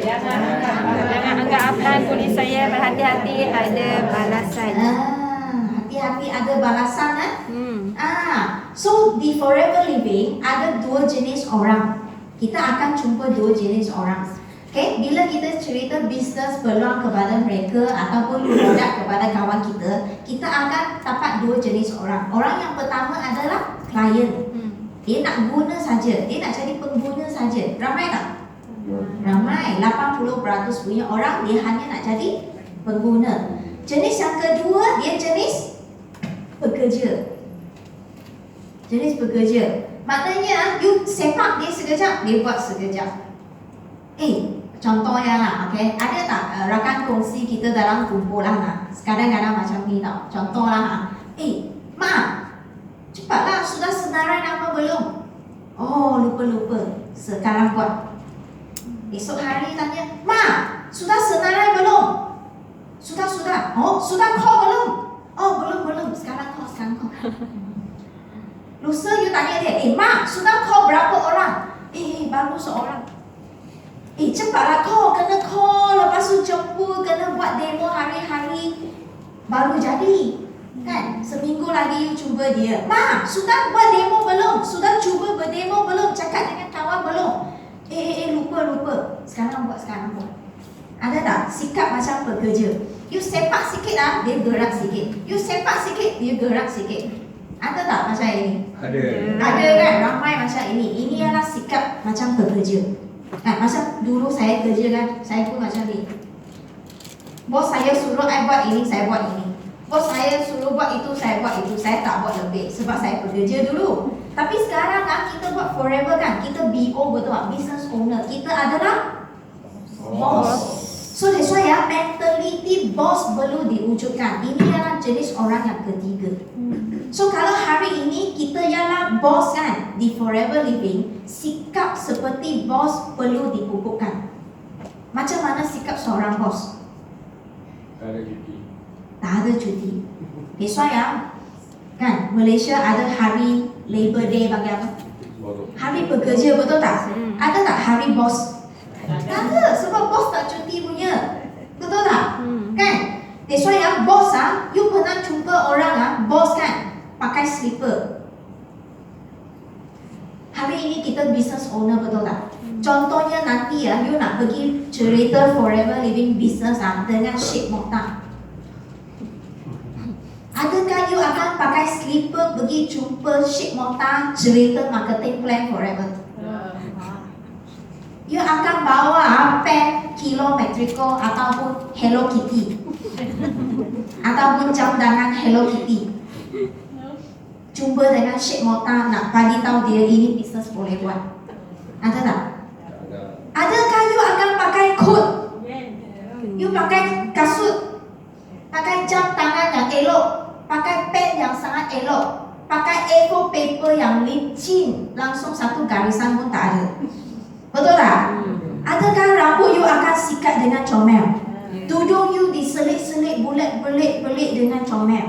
Jangan anggap upline tulis saya berhati-hati ada balasan. Hati-hati ada balasan So di Forever Living ada dua jenis orang. Kita akan jumpa dua jenis orang. Okay, bila kita cerita bisnes peluang kepada mereka ataupun produk kepada kawan kita akan dapat dua jenis orang. Orang yang pertama adalah klien. Dia nak guna saja, dia nak jadi pengguna saja. Ramai tak? Ramai. 80% punya orang dia hanya nak jadi pengguna. Jenis yang kedua dia jenis pekerja. Jenis pekerja. Maknanya you sepak dia sekejap, dia buat sekejap. Contohnya okay, ada tak rakan kongsi kita dalam kumpulan kadang-kadang macam ni tau. Contoh Mak, cepatlah, sudah senarai nama belum? Oh, lupa-lupa. Sekarang buat. Esok hari tanya, Ma, sudah senarai belum? Sudah. Oh, sudah call belum? Oh, belum. Sekarang call. Lusa you tanya dia, Ma, sudah call berapa orang? Baru seorang. Cepatlah kena call, lepas tu jemput, kena buat demo hari-hari, baru jadi. Kan, seminggu lagi you cuba dia. Ma, sudah buat demo belum? Sudah cuba berdemo belum? Cakap dengan kawan belum? Lupa. Sekarang buat. Ada tak sikap macam pekerja? You sepak sikit dia gerak sikit. You sepak sikit, dia gerak sikit. Ada tak macam ini? Ada kan, ramai macam ini. Ini adalah sikap macam pekerja. Macam dulu saya kerja kan, saya pun macam ni. Bos saya suruh saya buat ini, saya buat ini. Bos saya suruh buat itu, saya buat itu. Saya tak buat lebih sebab saya pekerja dulu. Tapi sekarang kita buat forever kan. Kita BO, betul tak? Business owner. Kita adalah boss. So that's why mentality boss perlu diwujudkan. Ini adalah jenis orang yang ketiga. So kalau hari ini kita ialah bos kan, di forever living, sikap seperti bos perlu dipupukkan. Macam mana sikap seorang bos? Tak ada cuti. That's why kan, Malaysia ada hari Labor Day bagi apa? Hari pekerja, betul tak? Ada tak hari bos? Tak ada, sebab bos tak cuti punya. Betul tak? Kan? That's why bos you pernah jumpa orang bos kan pakai slipper. Hari ini kita business owner, betul tak? Contohnya nanti you nak pergi cerita forever living business dengan shape motor. Adakah you akan pakai slipper pergi jumpa shape motor cerita marketing plan forever? You akan bawa pen kilometrical ataupun Hello Kitty ataupun jam tangan Hello Kitty. Jumpa dengan shape motor nak bagi tahu dia ini bisnes boleh buat. Ada tak? Adakah you akan pakai coat? You pakai kasut, pakai jam tangan yang elok, pakai pen yang sangat elok, pakai A4 paper yang licin, langsung satu garisan pun tak ada. Betul tak? Adakah rambut you akan sikat dengan comel? Tudung you diselit-selit, belit dengan comel,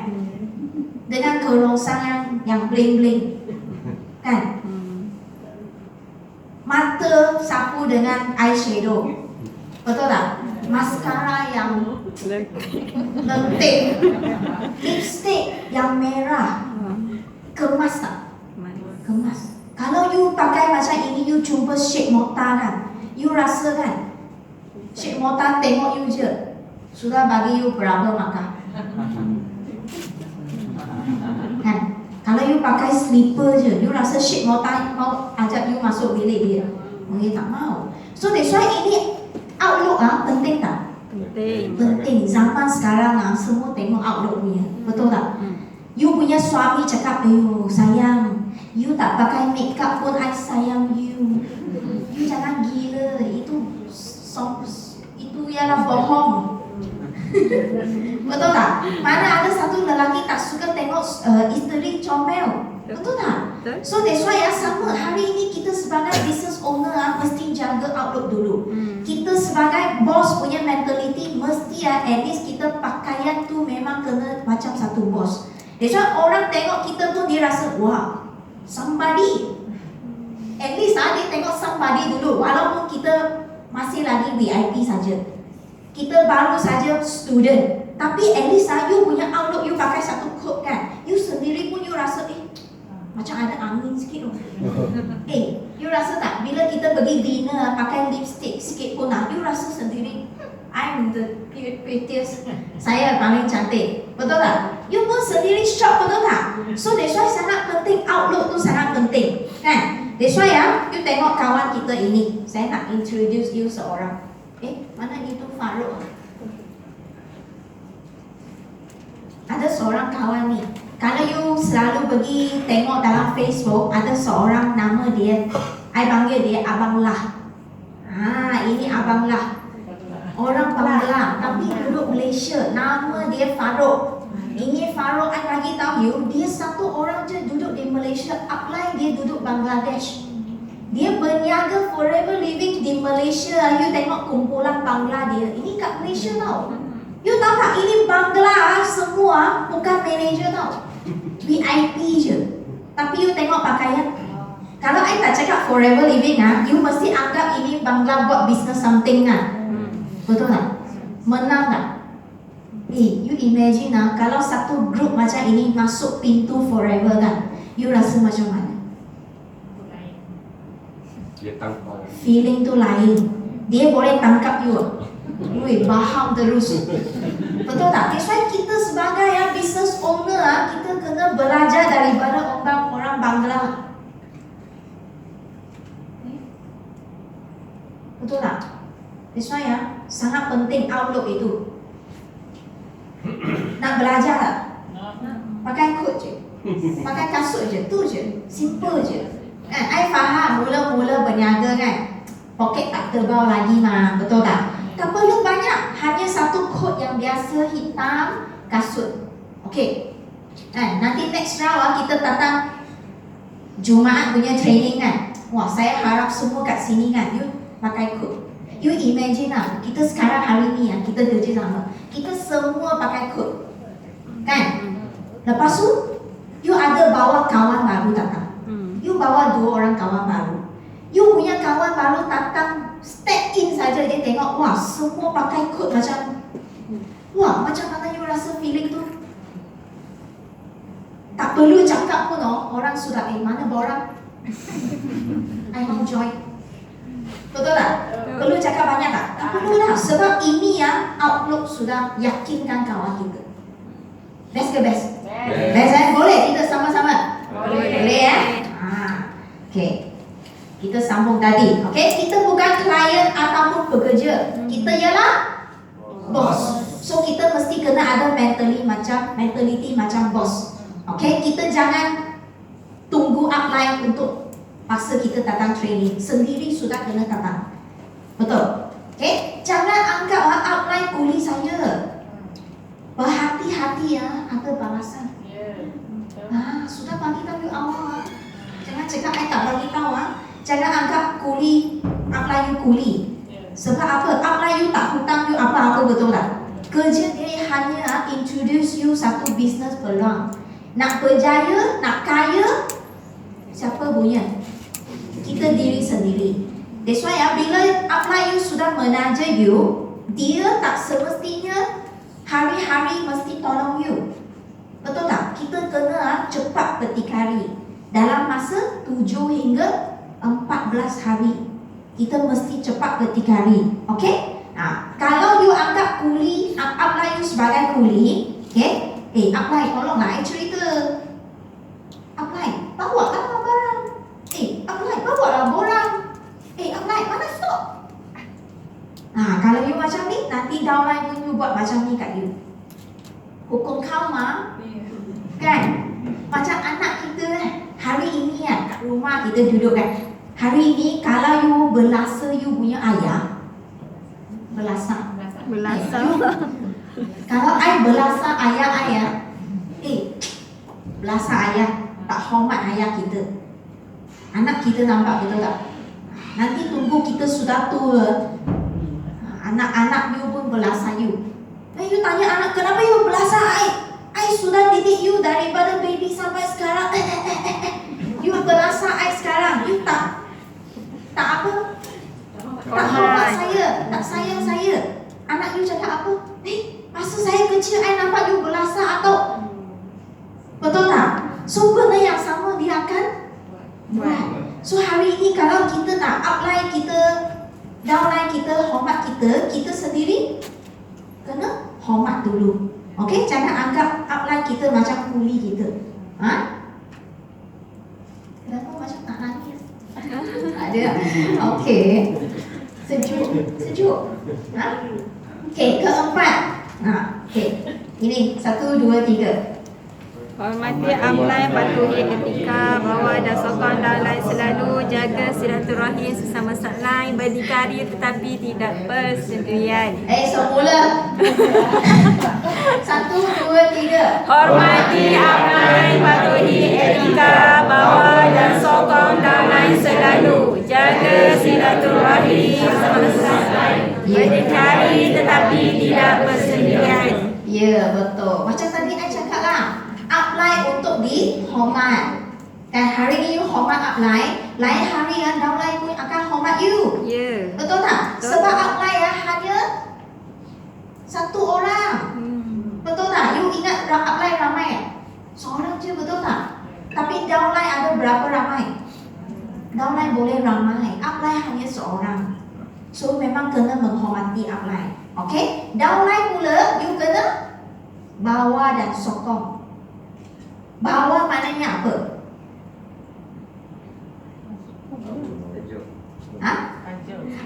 dengan kerongsang yang bling-bling, kan? Mata sapu dengan eyeshadow, betul tak? Maskara yang lentik, lipstick yang merah, kemas tak? Kemas. Kalau you pakai macam ini, you jumpa shape motor kan, you rasa kan, shape motor tengok you je, sudah bagi you berapa makan. Kan? Kalau you pakai slipper je, you rasa shape motor mau ajak you masuk bilik dia, mungkin tak mau. So that's why ini outlook penting tak? Penting. Zaman sekarang semua tengok outlook punya, betul tak? You punya suami cakap, ayo sayang, you tak pakai makeup pun I sayang you. You jangan gila, itu ialah bohong. Betul tak? Mana ada satu lelaki tak suka tengok isteri comel, betul tak? So that's why sama hari ini kita sebagai business owner mesti jaga outlook dulu. Kita sebagai boss punya mentality mesti at least kita pakaian tu memang kena macam satu boss. That's why orang tengok kita pun dia rasa wah, somebody. At least dia tengok somebody dulu, walaupun kita masih lagi VIP saja, kita baru saja student, tapi at least you punya outlook, you pakai satu coat kan, you sendiri pun you rasa macam ada angin sikit you rasa tak bila kita pergi dinner pakai lipstick sikit pun you rasa sendiri I'm the prettiest, saya paling cantik, betul tak? You pun sendiri shock, betul tak? So that's why sangat penting, outlook tu sangat penting kan? That's why you tengok kawan kita ini, saya nak introduce you seorang. Mana itu Farouk? Ada seorang kawan ni. Kalau you selalu pergi tengok dalam Facebook, ada seorang nama dia, I panggil dia Abang Lah. Ini Abang Lah. Orang Bangla tapi duduk Malaysia, nama dia Farouk. Ini Farouk, I bagi tahu you, dia satu orang je duduk di Malaysia, upline dia duduk Bangladesh. Dia berniaga Forever Living di Malaysia. You tengok kumpulan bangla dia. Ini kat Malaysia tau. You tahu tak, ini bangla semua bukan manager tau. VIP je. Tapi you tengok pakaian. Kalau I tak cakap Forever Living you mesti anggap ini bangla buat business something Betul tak? Menang tak? You imagine kalau satu group macam ini masuk pintu Forever kan, you rasa macam mana? Dia tangkap. Feeling tu lain. Dia boleh tangkap you. Wih, faham terus. Betul tak? That's why kita sebagai business owner kita kena belajar daripada orang Bangla. Betul tak? That's why sangat penting outlook itu. Nak belajar tak? Pakai coat je. Pakai kasut je, tu je. Simple je. I faham mula-mula berniaga kan, poket tak tebal lagi betul tak? Tak perlu banyak, hanya satu coat yang biasa hitam, kasut. Okey. Nanti next round kita datang Jumaat punya training kan. Wah, saya harap semua kat sini kan, you pakai coat. You imagine kita sekarang hari ni kita kerja sama, kita semua pakai coat, kan? Lepas tu, you ada bawa kawan baru datang. You bawa 2 orang kawan baru. You punya kawan baru datang, step in saja dia tengok, wah semua pakai coat macam, wah macam mana you rasa feeling tu? Tak perlu cakap pun orang sudah mana borang? I mau join. Betul tak? Perlu cakap banyak tak? Tak perlu lah. Sebab ini outlook sudah yakinkan kawan kita. Best ke best? Best boleh kita sama-sama? Boleh ya? Okay. Kita sambung tadi. Okay? Kita bukan klien ataupun pekerja. Kita ialah bos. So kita mesti kena ada mentality macam bos. Okay? Kita jangan tunggu upline untuk paksa kita datang training. Sendiri sudah kena datang. Betul? Okay? Jangan anggap upline kuli saya. Berhati-hati ada balasan. Sudah bagi tahu awal. Jangan cakap I tak bagi tahu. Jangan anggap kuli upline you kuli. Sebab apa? Upline you tak hutang you apa-apa, betul tak? Kerja dia hanya introduce you satu business peluang. Nak berjaya, nak kaya, siapa punya? Kita diri sendiri. That's why bila upline you sudah menaja you, dia tak semestinya hari-hari mesti tolong you. Betul tak? Kita kena cepat berdikari. Dalam masa 7 hingga 14 hari kita mesti cepat berdikari. Okay? Kalau you anggap kuli, upline you sebagai kuli, okay? Upline, tolonglah I cerita. Upline, bawalah barang. Upline, bawalah borang. Upline, mana stok? Kalau you macam ni, nanti downline pun you buat macam ni kat you. Hukum karma, kan? Macam anak kita hari ini kat rumah kita duduk kan. Hari ini kalau you berlasa you punya ayah, berlasa. Kalau I berlasa ayah, berlasa ayah, tak hormat ayah kita. Anak kita nampak betul tak? Nanti tunggu kita sudah tua, anak-anak you pun berlasa you. You tanya anak, kenapa you berlasa I? I sudah didik you daripada baby sampai sekarang. You berlasa I sekarang. You tak apa? Tak hormat saya, tak sayang saya. Anak you cakap apa? Masa saya kecil I nampak you berlasa atau? Betul tak? So benda yang sama dia akan buat. So hari ini kalau kita nak upline kita, downline kita, hormat kita, kita sendiri kena hormat dulu. Okay? Jangan anggap upline kita macam kuli kita. Kenapa macam tak nangis? Ada. Okay. Sejuk. Okay, keempat. Okay. Ini 1, 2, 3. Hormati upline, patuhi etika, bawa dan sokong downline, selalu jaga silaturahim sesama upline, berdikari tetapi tidak persendirian. Semula. Satu, dua, tiga. Hormati upline, patuhi etika, bawa dan sokong downline selalu. Jaga silaturahim semasa. Berdikari tetapi tidak bersendirian. Ya, betul. Macam tadi I cakap lah, upline untuk dihormat. Dan hari ni you hormat upline, lain hari yang downline pun akan hormat you. Ya. Betul tak? Betul. Sebab upline ya hanya satu orang. Betul tak? You ingat upline ramai? Seorang je, betul tak? Tapi downline ada berapa ramai? Downline boleh ramai, upline hanya seorang. So memang kena menghormati upline. Okay? Downline pula you kena bawa dan sokong. Bawa maknanya apa? Ha?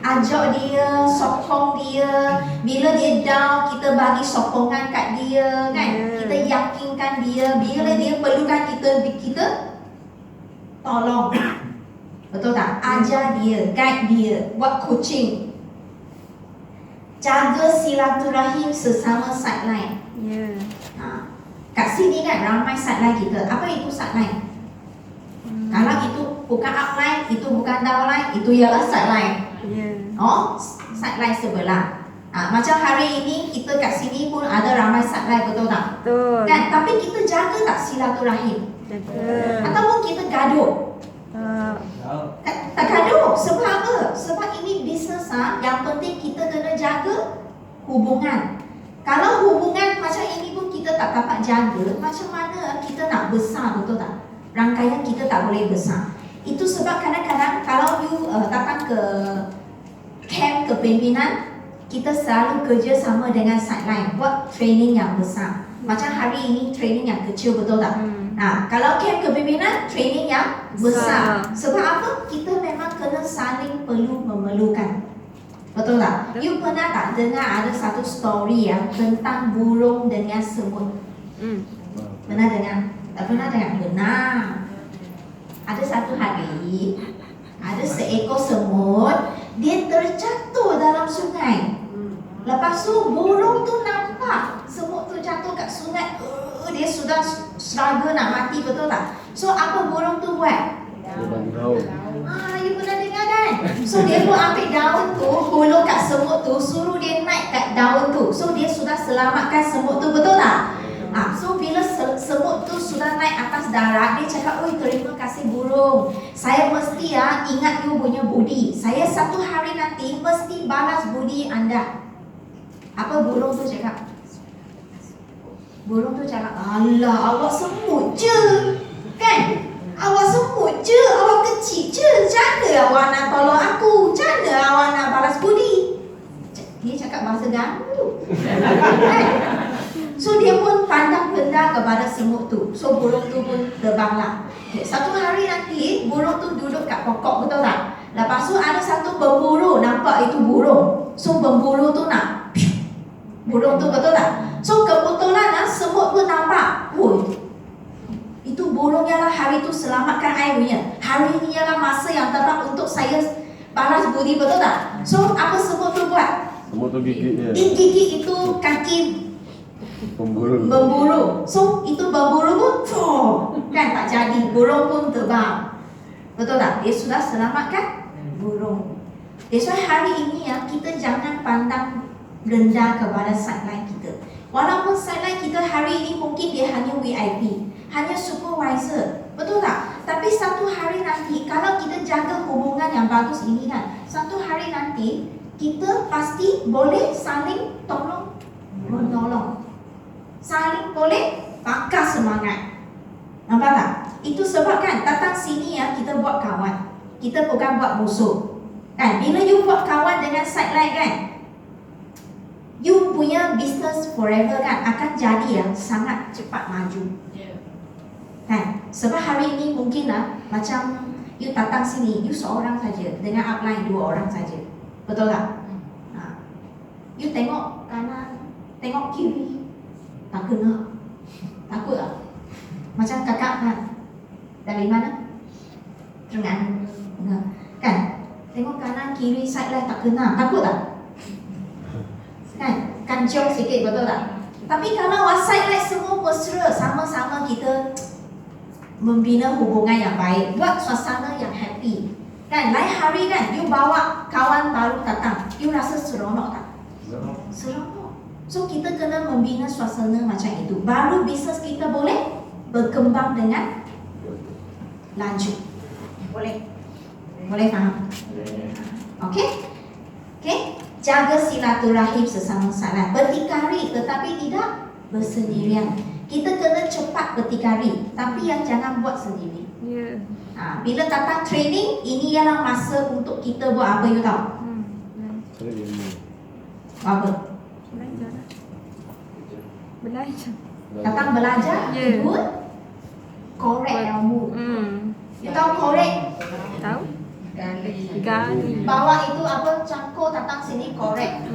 Ajak dia, sokong dia. Bila dia down, kita bagi sokongan kat dia, kan? Kita yakinkan dia. Bila dia perlukan kita tolong. Betul tak? Ajar dia, guide dia, buat coaching. Jaga silaturahim sesama sideline. Ya. Kat sini kan ramai sideline kita. Apa itu sideline? Kalau itu bukan upline, itu bukan downline, itu ialah sideline. Ya. Oh, sideline sebelah. Macam hari ini kita kat sini pun ada ramai sideline, betul tak? Betul. Kan? Tapi kita jaga tak silaturahim? Jaga. Ataupun kita gaduh? Tak gaduh. Sebab apa? Sebab ini bisnes yang penting kita kena jaga hubungan. Kalau hubungan macam ini pun kita tak dapat jaga, macam mana kita nak besar, betul tak? Rangkaian kita tak boleh besar. Itu sebab kadang-kadang kalau you datang ke camp kepimpinan, kita selalu kerja sama dengan sideline, buat training yang besar. Macam hari ini training yang kecil, betul tak? Kalau camp kepimpinan, training yang besar. Sebab apa? Kita memang kena saling perlu memerlukan. Betul tak? You pernah tak dengar ada satu story tentang burung dengan semut? Pernah dengar? Tak pernah dengar? Benar. Ada satu hari, ada seekor semut, dia terjatuh dalam sungai. Lepas tu burung tu nampak semut tu jatuh kat sungai. Dia sudah struggle nak mati, betul tak? So apa burung tu buat? You pernah dengar kan? So dia pun ambil daun tu, hulur kat semut tu, suruh dia naik kat daun tu. So dia sudah selamatkan semut tu, betul tak? So bila semut tu sudah naik atas darat, dia cakap, "Oi, terima kasih burung. Saya mesti ingat you punya budi. Saya satu hari nanti mesti balas budi anda." Apa burung tu cakap? Burung tu cakap, "Alah, awak semut je. Kan? Awak semut je, awak kecil je. Macam mana awak nak tolong aku? Macam mana awak nak balas budi?" Dia cakap bahasa ganggu. Kan? So dia pun pandang rendah kepada semut tu. So burung tu pun terbanglah. Satu hari nanti burung tu duduk kat pokok, betul tak? Lepas tu ada satu pemburu nampak itu burung. So pemburu tu nak burung tu, betul tak? So kebetulan semut pun nampak, itu burung ialah hari tu selamatkan I punya. Hari ni ialah masa yang tepat untuk saya balas budi, betul tak? So apa semut tu buat? Semut tu gigit dia. Dia gigit itu kaki Pemburu. So itu pemburu pun kan tak jadi, burung pun terbang. Betul tak? Dia sudah selamatkan burung. That's why hari ini kita jangan pandang rendah kepada sideline kita. Walaupun sideline kita hari ini mungkin dia hanya VIP, hanya supervisor, betul tak? Tapi satu hari nanti kalau kita jaga hubungan yang bagus ini kan, satu hari nanti kita pasti boleh saling tolong menolong. Saling boleh bakar semangat. Nampak tak? Itu sebab kan datang sini kita buat kawan. Kita bukan buat musuh. Kan? Bila you buat kawan dengan sideline kan, you punya business forever kan akan jadi sangat cepat maju. Kan? Sebab hari ini mungkin macam you datang sini, you seorang saja dengan upline 2 orang saja. Betul tak? You tengok kanan, tengok kiri, tak kena. Takut tak? Macam kakak kan? Dari mana? Terengganu. Kan? Tengok kanan, kiri, sideline tak kena. Takut tak? Kan? Kancung sikit, betul tak? Tapi kalau WhatsApp like semua mesra, sama-sama kita membina hubungan yang baik, buat suasana yang happy. Kan, lain hari kan, you bawa kawan baru datang, you rasa seronok tak? Seronok. So kita kena membina suasana macam itu. Baru bisnes kita boleh berkembang dengan lanjut. Boleh? Boleh faham? Okey? Okey? Jaga silaturahim sesama salat. Berdikari tetapi tidak bersendirian. Kita kena cepat berdikari, tapi yang jangan buat sendiri. Ya. Bila datang training, ini ialah masa untuk kita buat apa, you tahu? Apa? Belajar. Belajar. Datang belajar, Ya. good, korek ilmu. You tahu korek? Tahu? Gali. Bawa itu apa, cangkul datang sini korek.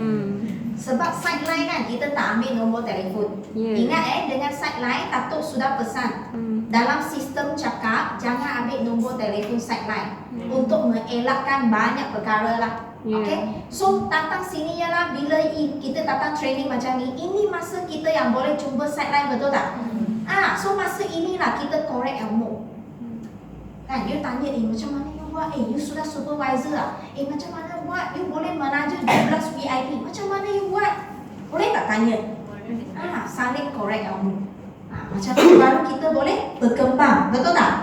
Sebab sideline kan, kita tak ambil nombor telefon. Ya. Ingat dengan sideline, Datuk sudah pesan. Dalam sistem cakap, jangan ambil nombor telefon sideline. Untuk mengelakkan banyak perkara lah. Ya. Okay? So, datang sini ialah bila kita datang training macam ni, ini masa kita yang boleh jumpa sideline, betul tak? So masa inilah kita korek ilmu. Kan, you tanya, macam mana you buat? You sudah supervisor lah. Macam mana buat? You boleh manager 12 VIP. Macam mana you buat? Boleh tak tanya? Saling korek ilmu. Macam tu baru kita boleh berkembang. Betul tak?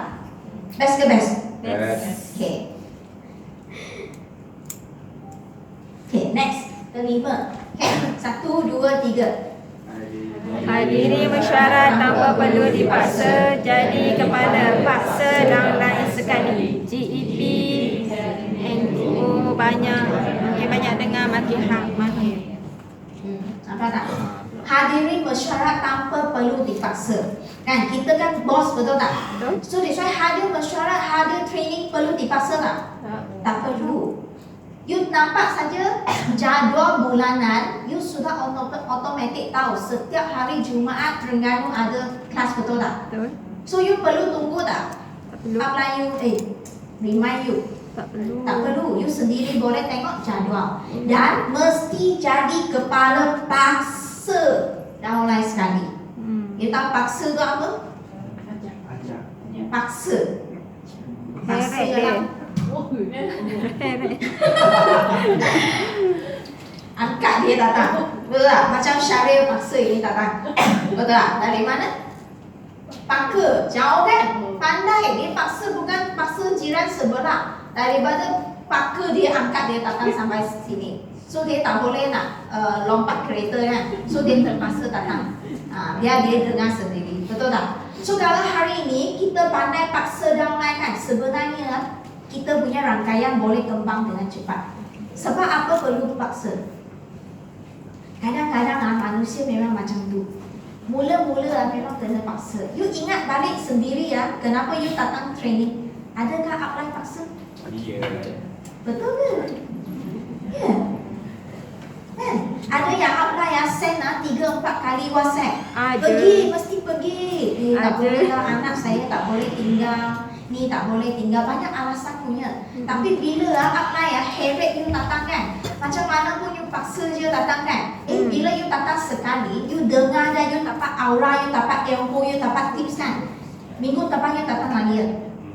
Best ke best? Yes. Okay. Okay, next. Kelima. Okay, 1, 2, 3. Hadiri mesyuarat tanpa perlu dipaksa, jadi kepada paksa dan lain sekali. GEP, NGO banyak, makin banyak dengar makin hak mahir. Apa tak? Hadiri mesyuarat tanpa perlu dipaksa. Kan, kita kan bos, betul tak? Betul. So, that's why hadir mesyuarat, hadir training perlu dipaksa tak? Tak perlu. You nampak saja jadual bulanan, you sudah automatik tahu setiap hari Jumaat Terengganu ada kelas, betul tak? Betul. So you perlu tunggu tak? Tak perlu. Upline you, remind you. Tak perlu. Tak perlu, you sendiri boleh tengok jadual. Dan mesti jadi kepala paksa downline sekali. You tahu paksa tu apa? Paksa. Paksa Heret ialah Heret. angkat dia datang. Betul tak? Macam Syaril paksa ini datang. Betul tak? Dari mana? Paka. Jauh kan? Pandai. Dia paksa, bukan paksa jiran sebelah. Daripada paka dia angkat dia datang sampai sini. So dia tak boleh nak lompat kereta kan. So dia terpaksa datang. Biar dia dengar sendiri. Betul tak? So kalau hari ini kita pandai paksa downline kan, sebenarnya kita punya rangkaian boleh kembang dengan cepat. Sebab apa perlu paksa? Kadang-kadang manusia memang macam tu. Mula-mula memang kena paksa. You ingat balik sendiri kenapa you datang training? Adakah upline paksa? Ya. Betul ke? Ya. Kan? Ada yang upline send 3-4 kali WhatsApp. Ada. Pergi, mesti pergi. Tak Ada. boleh lah, anak saya tak boleh tinggal. Ni tak boleh tinggal, banyak alasan punya. Tapi bila upline heret you datang kan, macam mana pun you paksa je datang kan. Bila you datang sekali, you dengar dan you dapat aura, you dapat ilmu, you dapat tips kan. Minggu depan you datang lagi.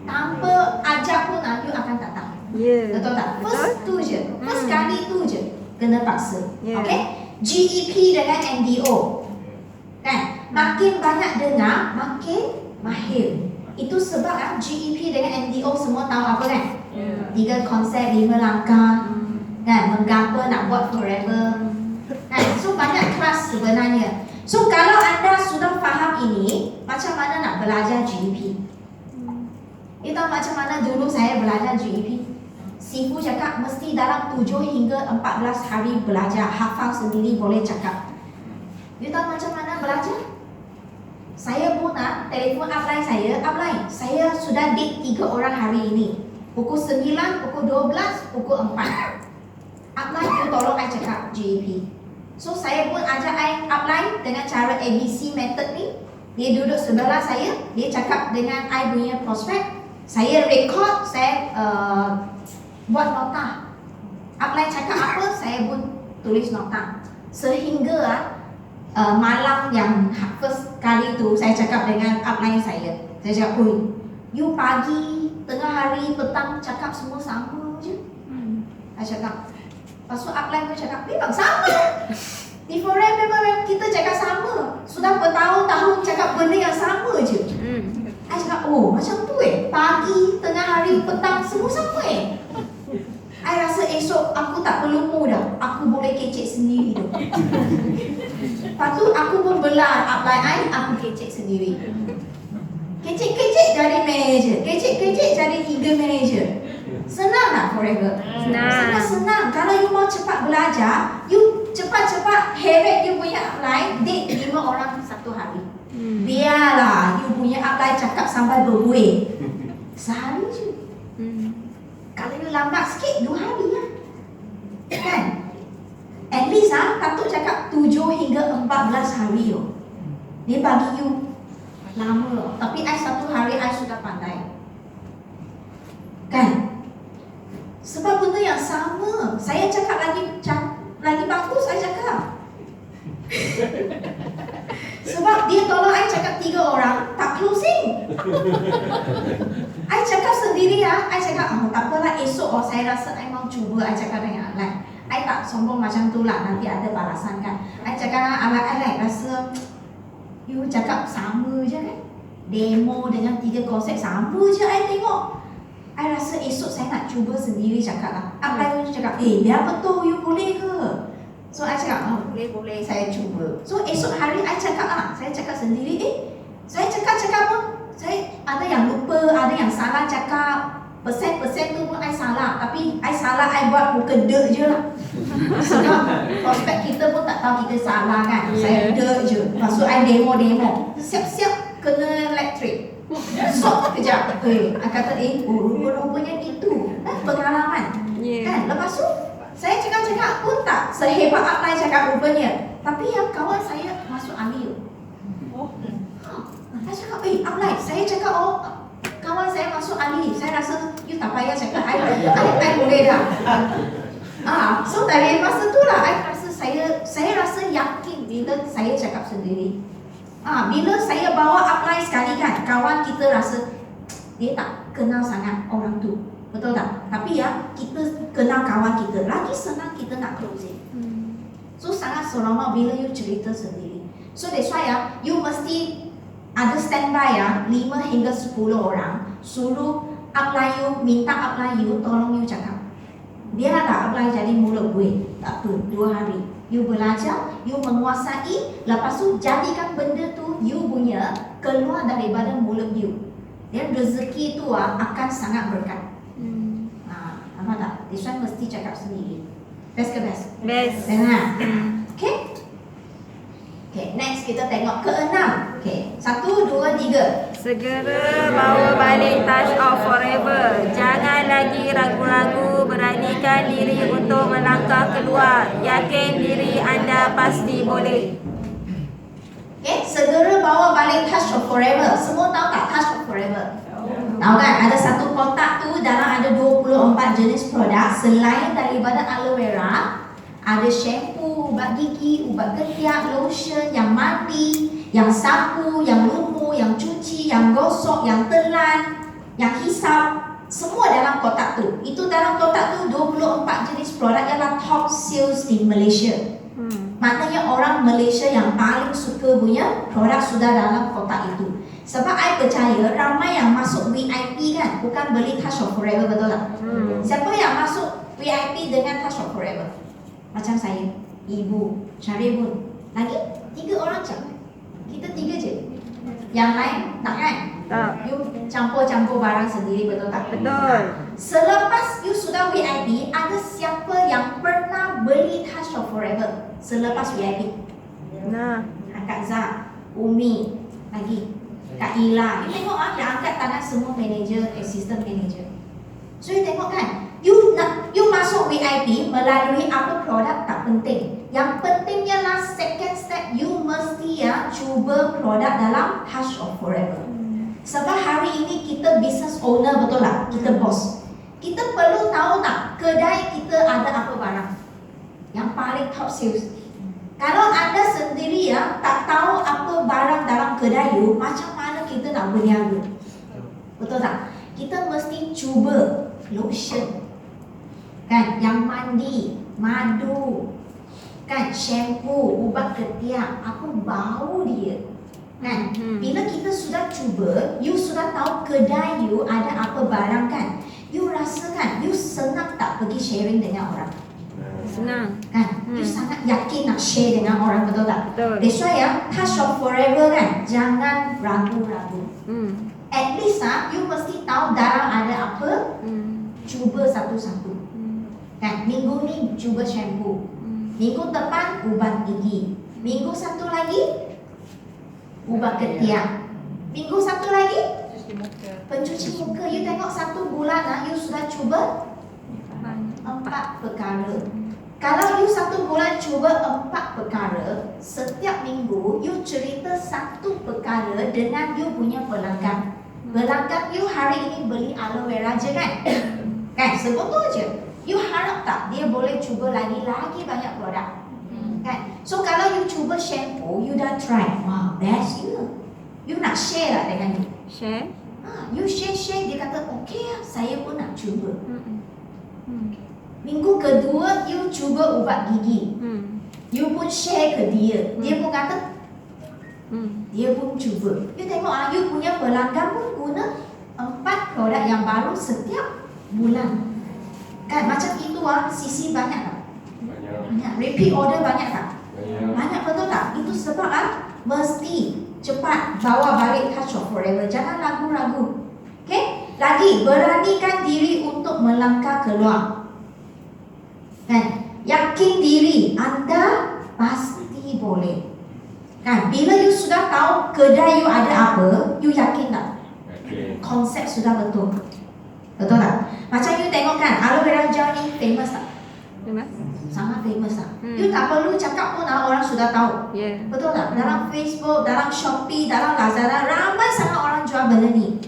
Tanpa ajak pun you akan datang. Ya. Betul tak? First tu je. First kali tu je kena paksa. Ya. Okay? GEP dengan NDO. Kan? Makin banyak dengar, makin mahir. Itu sebab GEP dengan NDO semua tahu apa kan? 3 konsep, 5 langkah. Kan? Mengapa nak buat forever. Kan? So banyak kelas sebenarnya. So kalau anda sudah faham ini, macam mana nak belajar GEP? You tahu macam mana dulu saya belajar GEP? Sifu cakap mesti dalam 7 hingga 14 hari belajar, hafal sendiri boleh cakap. You tahu macam mana belajar? Saya pun telefon upline saya sudah date 3 orang hari ini. Pukul 9, pukul 12, pukul 4. Upline you tolong saya cakap GEP. So saya pun ajak upline dengan cara ABC method ni. Dia duduk sebelah saya, dia cakap dengan I punya prospek. Saya record, saya buat nota. Upline cakap apa, saya pun tulis nota. Sehingga malam yang first kali tu saya cakap dengan upline saya. Saya cakap, oi, you pagi, tengah hari, petang cakap semua sama je. Saya cakap. Lepas tu upline tu cakap, memang sama. Di forum memang kita cakap sama. Sudah bertahun-tahun cakap benda yang sama je. Saya cakap, oh macam tu pagi, tengah hari, petang semua sama I rasa esok aku tak perlu mu dah. Aku boleh kecek sendiri dah. Lepas tu aku pun belah upline I, aku kecek sendiri. Kecek-kecek jadi manager, kecek-kecek jadi 3 manager. Senang tak forever? Senang. Kalau you mau cepat belajar, you cepat-cepat heret you punya upline, date 5 orang satu hari. Biarlah you punya upline cakap sampai berbuih. Sehari je. Kalau you lambat sikit, 2 hari lah. Kan? At least Datuk cakap 7 hingga 14 hari yo. Dia bagi you lama. Tapi I 1 hari I sudah pandai. Kan? Sebab benda yang sama. Saya cakap lagi bagus I cakap. Sebab dia tolong I cakap 3 orang tak closing. I cakap sendiri I cakap tak apalah esok saya rasa I mau cuba I cakap dengan Alai. I tak sombong macam tu lah, nanti ada balasan kan. I cakap dengan Alai rasa you cakap sama je kan. Demo dengan 3 konsep sama je I tengok. I rasa esok saya nak cuba sendiri cakap lah. Alai pun cakap biar betul you boleh ke. So I cakap boleh saya cuba. So esok hari I cakap saya cakap sendiri saya cakap pun saya ada yang lupa, ada yang salah cakap. Persen tu pun I salah. Tapi I salah I buat muka dek je lah. Sebab prospek kita pun tak tahu kita salah kan. Saya dek je. Lepas tu I demo. Siap-siap kena elektrik. Sok kejap. I kata rupa-rupanya gitu. Pengalaman. Kan? Lepas tu saya cakap pun tak sehebat apa yang cakap rupanya. Tapi yang kawan saya masuk ahli. Saya cakap, Ablai, saya cakap kawan saya masuk ahli. Saya rasa you tak payah cakap I boleh dah. So dari masa tu lah saya rasa yakin bila saya cakap sendiri. Bila saya bawa apply sekali kan, kawan kita rasa dia tak kenal sangat orang tu. Betul tak? Tapi kita kenal kawan kita, lagi senang kita nak closing. So sangat seronok bila you cerita sendiri. So that's why you mesti ada standby 5 hingga 10 orang suruh apply you, minta apply you, tolong you cakap. Biarlah apply jadi mulut gue. Tak apa, 2 hari. You belajar, you menguasai, lepas tu jadikan benda tu you punya keluar daripada mulut you. Dan rezeki tu akan sangat berkat. Apa tak? This one mesti cakap sendiri. Best ke best? Best. Dengar. Okay? Okay, next kita tengok ke-6. Okay, 1, 2, 3. Segera bawa balik Touch of Forever. Jangan lagi ragu-ragu, beranikan diri untuk melangkah keluar. Yakin diri anda pasti boleh. Okay, segera bawa balik Touch of Forever. Semua tahu tak Touch of Forever? Tahu kan? Ada satu kotak tu dalam ada 24 jenis produk. Selain daripada aloe vera, ada shampoo, ubat gigi, ubat ketiak, lotion, yang mandi, yang sapu, yang lumur, yang cuci, yang gosok, yang telan, yang hisap. Semua dalam kotak tu. Itu dalam kotak tu 24 jenis produk ialah top sales di Malaysia. Maknanya orang Malaysia yang paling suka punya produk sudah dalam kotak itu. Sebab I percaya ramai yang masuk VIP kan, bukan beli Touch of Forever, betul tak? Siapa yang masuk VIP dengan Touch of Forever? Macam saya, Ibu, Syarifun, lagi 3 orang je. Kita 3 je. Yang lain tak kan? Tak. You campur-campur barang sendiri, betul tak? Betul. Selepas you sudah VIP, ada siapa yang pernah beli Touch of Forever selepas VIP? Kak Zah, Umi, lagi Kak Ila. You tengok yang angkat tangan semua manager, assistant manager. So you tengok kan, you masuk VIP melalui apa produk tak penting. Yang pentingnya lah second step, you mesti cuba produk dalam Touch of Forever. Sebab hari ini kita business owner, betul tak? Kita bos. Kita perlu tahu tak kedai kita ada apa barang yang paling top sales. Kalau anda sendiri sendiri ya tak tahu apa barang dalam kedai you, macam mana kita nak berniaga? Betul tak? Kita mesti cuba lotion, kan, yang mandi, madu, kan, shampoo, ubat ketiak, apa bau dia, kan? Bila kita sudah cuba, you sudah tahu kedai you ada apa barang, kan? You rasa kan, you senang tak pergi sharing dengan orang? Senang. Kan? You sangat yakin nak share dengan orang, betul tak? Betul. That's why ya, touch of forever kan, jangan ragu-ragu. At least you mesti tahu dalam ada apa, cuba satu-satu. Kan? Minggu ni cuba shampoo, minggu depan ubat gigi, minggu satu lagi ubat ketiak, minggu satu lagi pencuci muka. You tengok 1 bulan you sudah cuba 4 perkara. Kalau you 1 bulan cuba 4 perkara, setiap minggu you cerita 1 perkara dengan you punya pelanggan. Pelanggan you hari ini beli aloe vera je, kan? Kan, sebotol je. You harap tak dia boleh cuba lagi banyak produk, kan? So kalau you cuba shampoo, you dah try, wow, best you nak share tak dengan you? Share. You share, dia kata okey, saya pun nak cuba. Minggu kedua you cuba ubat gigi, you pun share ke dia, dia pun kata dia pun cuba. You tengok you punya pelanggan pun guna 4 produk yang baru setiap bulan, kan? Macam itu sisi banyak tak? Banyak. Repeat order banyak tak? Banyak, betul tak? Itu sebab mesti cepat bawa balik touch of forever. Jangan ragu-ragu. Okay? Lagi, beranikan diri untuk melangkah keluar. Kan? Yakin diri, anda pasti boleh. Kan? Bila you sudah tahu kedai you ada apa, you yakin tak? Konsep sudah betul. Betul tak? Macam you tengok kan, aloe vera gel ni famous tak? Famous? Sangat famous tak? You tak perlu cakap pun orang sudah tahu. Betul tak? Dalam Facebook, dalam Shopee, dalam Lazada, ramai sangat orang jual benda ni.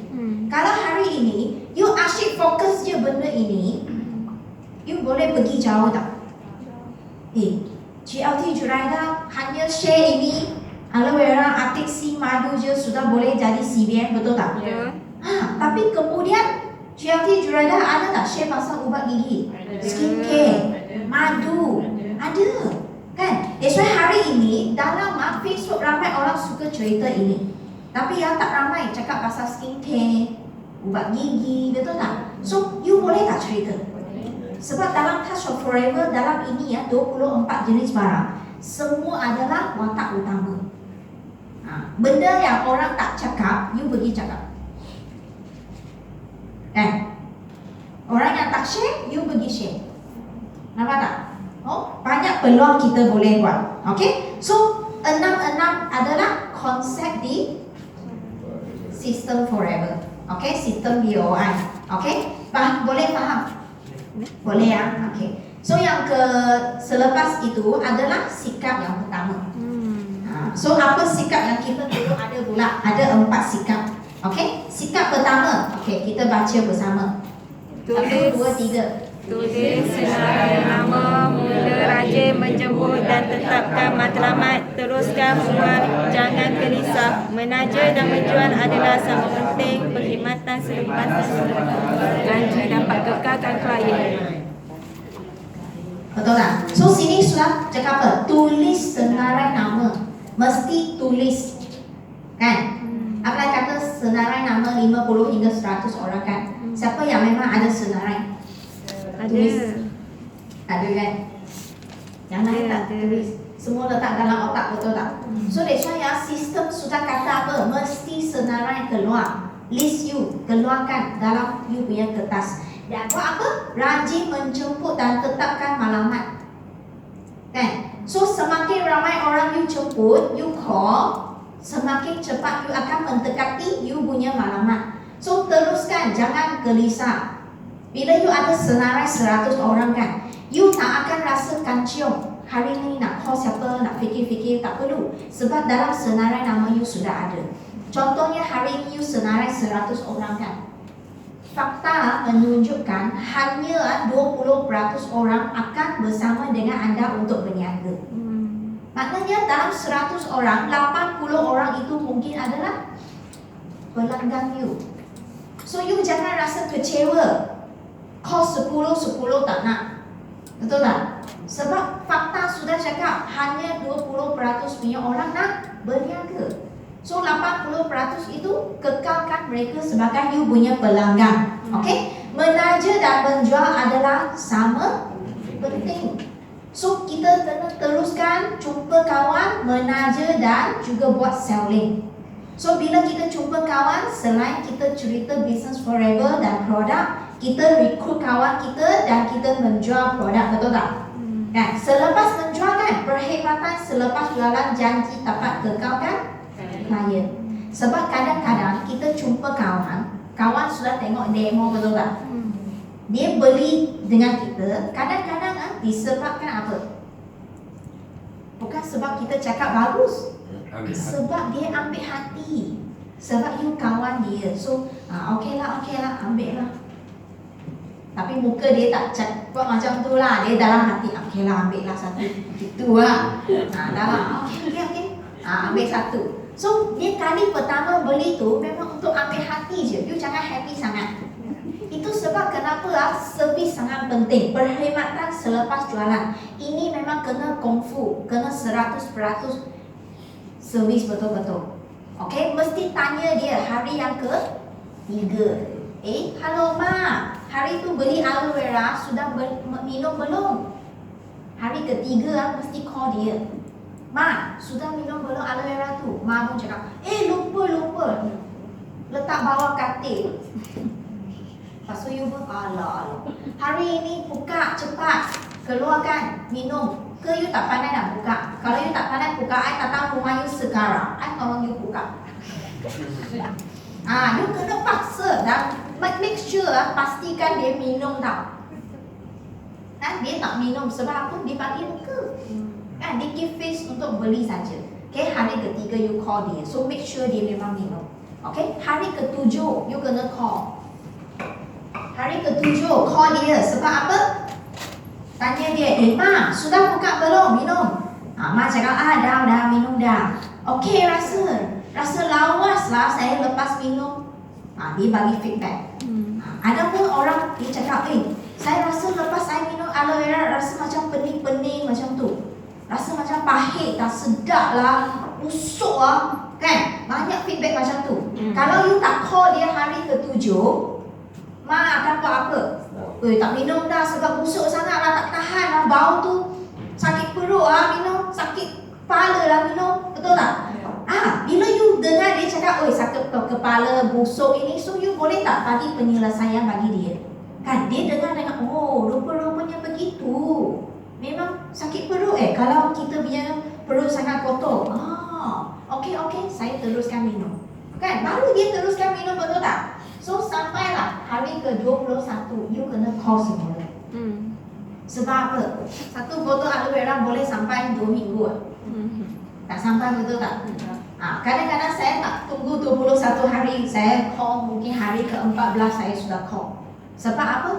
Kalau hari ini you asyik fokus je benda ini, you boleh pergi jauh tak? GLT Juraida hanya share ini aloe vera, Arctic Sea, madu je sudah boleh jadi CBN, betul tak? Tapi kemudian GLT Juraida ada tak share pasal ubat gigi, skincare, madu? Ada, kan? That's why hari ini dalam Facebook ramai orang suka cerita ini, tapi yang tak ramai cakap pasal skincare, ubat gigi, betul tak? So you boleh tak cerita? Sebab dalam Touch of Forever, dalam ini 24 jenis barang, semua adalah watak utama. Benda yang orang tak cakap, you pergi cakap, kan? Orang yang tak share, you pergi share. Nampak tak? Banyak peluang kita boleh buat. Okay? So 6 adalah konsep di Sistem Forever. Okay? Sistem BOI. Okay? Boleh faham? Boleh ya? Okay. So yang selepas itu adalah sikap yang pertama. So apa sikap yang kita perlu ada pula? Ada 4 sikap. Okay? Sikap pertama, okay, kita baca bersama. 1, 2, 3. Tulis senarai nama, mula rajin menjemput dan tetapkan matlamat. Teruskan buat, jangan gelisah. Menaja dan menjual adalah sama penting. Perkhidmatan selepas janji dapat kekalkan klien. Betul tak? So sini sudah cakap apa? Tulis senarai nama. Mesti tulis, kan? Apa kata senarai nama 50 hingga 100 orang, kan? Siapa yang memang ada senarai? Tulis. Ada, kan? Jangan tak tulis. Semua letak dalam otak, betul tak? So that's why sistem sudah kata apa? Mesti senarai keluar. List you, keluarkan dalam you punya kertas. Dan buat apa? Rajin menjemput dan tetapkan maklumat, kan? So semakin ramai orang you jemput, you call, semakin cepat you akan mendekati you punya maklumat. So teruskan, jangan gelisah. Bila you ada senarai 100 orang, kan, you tak akan rasa kanciong. Hari ni nak call siapa, nak fikir-fikir, tak perlu. Sebab dalam senarai nama you sudah ada. Contohnya hari ini you senarai 100 orang, kan. Fakta menunjukkan hanya 20% orang akan bersama dengan anda untuk berniaga. Maknanya dalam 100 orang, 80 orang itu mungkin adalah pelanggan you. So you jangan rasa kecewa. Kos 10 tak nak. Betul tak? Sebab fakta sudah cakap hanya 20% punya orang nak berniaga. So 80% itu kekalkan mereka sebagai you punya pelanggan. Okey? Menaja dan menjual adalah sama penting. So kita kena teruskan jumpa kawan, menaja dan juga buat selling. So bila kita jumpa kawan, selain kita cerita business forever dan produk, kita rekrut kawan kita dan kita menjual produk, betul tak? Kan? Selepas menjual kan, perkhidmatan selepas jualan janji dapat kekalkan klien. Sebab kadang-kadang kita jumpa kawan sudah tengok demo, betul tak? Dia beli dengan kita, kadang-kadang disebabkan apa? Bukan sebab kita cakap bagus, sebab dia ambil hati. Sebab you kawan dia. So, okey lah, ambil lah. Tapi muka dia tak cakap macam tu lah. Dia dalam hati, okey lah, ambil lah satu. Gitu lah. Dalam, okey. Ambil satu. So, dia kali pertama beli tu memang untuk ambil hati je. You jangan happy sangat. Itu sebab kenapa servis sangat penting. Perkhidmatan selepas jualan. Ini memang kena kungfu. Kena 100% servis betul-betul. Okey, mesti tanya dia hari yang ke-3. Halo Ma, hari tu beli aloe vera sudah minum belum? Hari ke-3 mesti call dia. Ma, sudah minum belum aloe vera tu? Ma pun cakap, lupa. Letak bawah katil. Lepas tu you pun, alah. Hari ini buka cepat, keluarkan, minum. Ke you tak pandai nak buka? Kalau you tak pandai buka, I datang rumah you sekarang, I tolong you buka. You kena paksa dan make sure pastikan dia minum tau. Dia tak minum sebab apa? Dia bagi muka. Dia give face untuk beli saja. Okay, hari ke-3 you call dia. So make sure dia memang minum. Okay, hari ke-7 you kena call. Hari ke-7 call dia sebab apa? Tanya dia, Ma, sudah buka belum? Minum. Ma cakap, dah minum dah. Okey, rasa lawas lah saya lepas minum. Dia bagi feedback. Ada pun orang dia cakap, saya rasa lepas saya minum aloe vera rasa macam pening-pening macam tu. Rasa macam pahit, tak sedap lah, busuk lah. Kan? Banyak feedback macam tu. Kalau you tak call dia hari ke-7, Ma akan buat apa? Tak minum dah sebab busuk sangat lah, tak tahan lah bau tu. Sakit perut lah minum, sakit kepala lah minum, betul tak? Bila you dengar dia cakap, sakit kepala, busuk ini, so you boleh tak bagi penyelesaian bagi dia? Kan dia dengar, rupa-rupanya begitu. Memang sakit perut kalau kita punya perut sangat kotor. Okey, saya teruskan minum. Kan? Baru dia teruskan minum, betul tak? So sampailah hari ke-21 you kena call semula. Sebab apa? Satu botol aloe vera boleh sampai 2 minggu. Tak sampai, betul tak? Kadang-kadang saya tak tunggu 21 hari, saya call mungkin hari ke-14 saya sudah call. Sebab apa?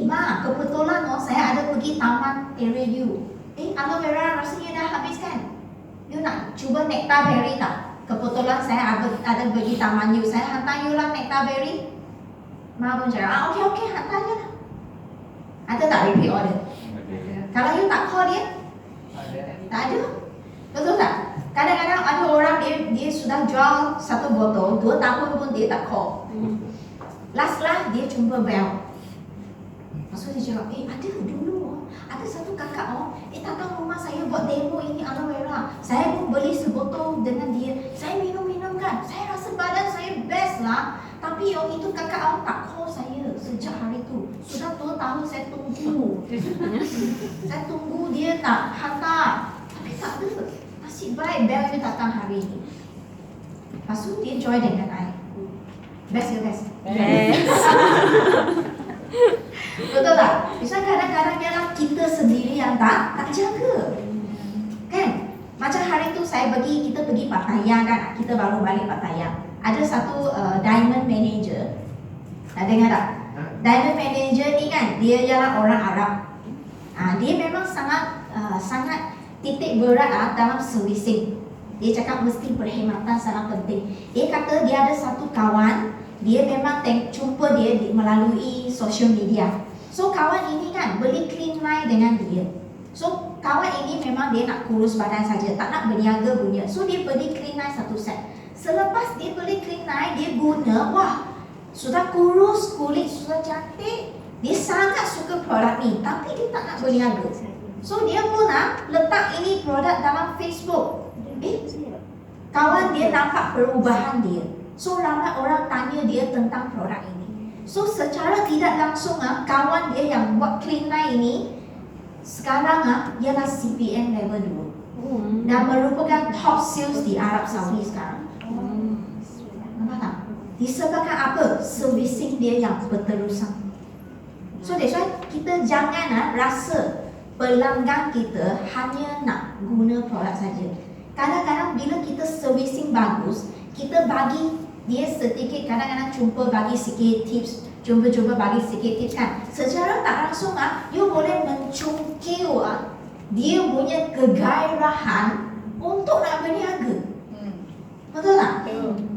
Ma, kebetulan saya ada pergi taman area you. Aloe vera rasanya dah habis kan? You nak cuba nectar berry tak? Kebetulan saya ada pergi taman you, saya hantar you lah nectar berry. Ma pun cakap, okey, hantar je lah. Ada tak repeat order? Kalau you tak call dia? Tak ada. Betul tak? Kadang-kadang ada orang dia sudah jual satu botol, 2 tahun pun dia tak call. Last dia jumpa bel. Lepas dia cakap, ada dulu ada satu kakak datang rumah saya buat demo ini aloe vera. Saya pun beli sebotol dengan dia. Saya minum kan. Saya rasa badan saya best lah. Tapi itu kakak tak call saya sejak hari itu. Sudah 2 tahun saya tunggu. Saya tunggu dia tak hantar. Tapi tak ada. Nasib baik bel dia datang hari ini. Lepas tu dia join dengan saya. Best ya best? Betul tak? Misalnya kadang-kadang ialah kita sendiri yang tak jaga. Kan? Macam hari tu kita pergi Pattaya kan. Kita baru balik Pattaya. Ada satu diamond manager. Dah dengar tak? Diamond manager ni kan, dia ialah orang Arab. Dia memang sangat titik berat dalam servicing. Dia cakap mesti perkhidmatan sangat penting. Dia kata dia ada satu kawan, dia memang jumpa dia melalui social media. So kawan ini kan beli clean line dengan dia. So kawan ini memang dia nak kurus badan saja, tak nak berniaga punya. So dia beli clean line satu set. Selepas dia beli clean line, dia guna, wah, sudah kurus, kulit sudah cantik. Dia sangat suka produk ni, tapi dia tak nak berniaga. So dia pun letak ini produk dalam Facebook. Kawan dia nampak perubahan dia. So ramai orang tanya dia tentang produk ini. So secara tidak langsung kawan dia yang buat clean line ini sekarang ialah CPM level 2 dan merupakan top sales di Arab Saudi sekarang. Nampak tak? Disebabkan apa? Servicing dia yang berterusan. So that's why kita jangan rasa pelanggan kita hanya nak guna produk saja. Kadang-kadang bila kita servicing bagus, kita bagi dia sedikit, kadang-kadang cuba bagi sikit tips, cuba bagi sikit tips kan. Secara tak langsung you boleh mencungkil dia punya kegairahan untuk nak berniaga. Betul tak?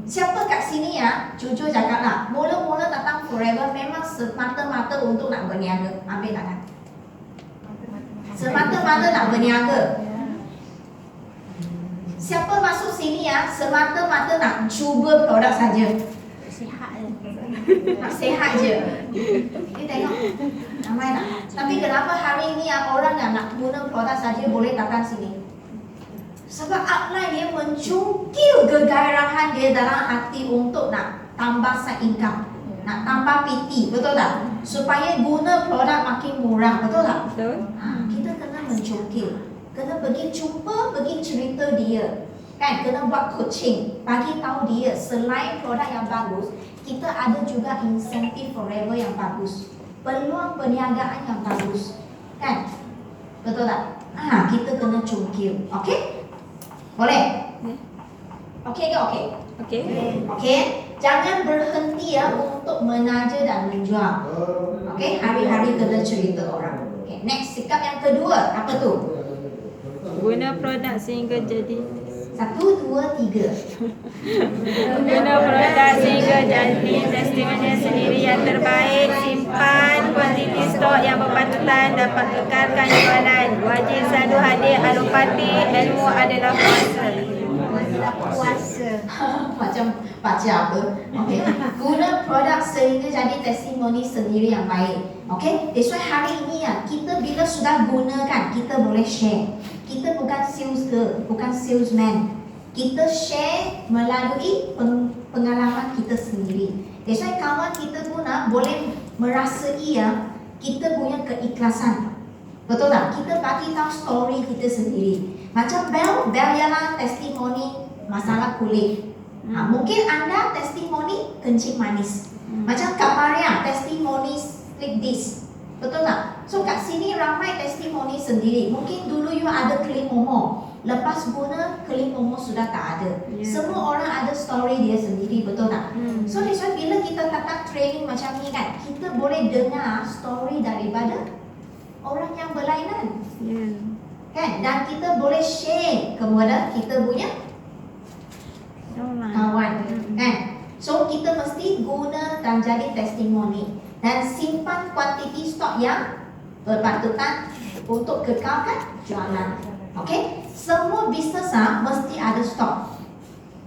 Siapa kat sini jujur cakaplah, mula-mula datang Forever memang semata-mata untuk nak berniaga. Ambil tangan. Semata-mata nak berniaga. Siapa masuk sini semata-mata nak cuba produk saja. Nak sihat je. Kita tengok ramai tak? Tapi kenapa hari ini orang yang nak guna produk saja boleh datang sini? Sebab upline dia mencungkil kegairahan dia dalam hati untuk nak tambah side income, nak tambah PT, betul tak? Supaya guna produk makin murah, betul tak? Betul. Kita kena mencungkil, kena pergi jumpa, pergi cerita dia, kan? Kena buat coaching, bagi tahu dia selain produk yang bagus, kita ada juga insentif Forever yang bagus, peluang perniagaan yang bagus, kan? Betul tak? Kita kena cungkil, okey? Boleh? Okey ke okey? Okey. Okey? Jangan berhenti untuk menaja dan menjual. Okey? Hari-hari kena cerita orang. Okey, next sikap yang kedua, apa tu? Guna produk sehingga jadi 1, 2, 3. Guna produk sehingga jadi testimoni sendiri yang terbaik. Simpan kuantiti stok yang berpatutan, dapat kekalkan jualan. Wajib selalu hadir alopati. Ilmu adalah kuasa. Puasa. Macam baca apa? Okey. Guna produk sehingga jadi testimoni sendiri yang baik. Okey. That's why hari ini kita bila sudah gunakan, kita boleh share. Kita bukan sales girl, bukan salesman. Kita share melalui pengalaman kita sendiri. That's why kawan kita pun boleh merasai kita punya keikhlasan. Betul tak? Kita bagi tahu story kita sendiri. Macam Bel ialah testimoni masalah kulit. Mungkin anda testimoni kencing manis. Macam Kak Maria testimoni slip disc. Betul tak? So kat sini ramai testimoni sendiri. Mungkin dulu you ada keling momo, lepas guna keling momo sudah tak ada. Semua orang ada story dia sendiri, betul tak? So that's why bila kita datang training macam ni kan, kita boleh dengar story daripada orang yang berlainan, kan? Dan kita boleh share kepada kita punya kawan, kan? So kita mesti guna dan jadi testimoni. Dan simpan kuantiti stok yang berpatutan untuk kekalkan jualan. Okey? Semua bisnes mesti ada stok.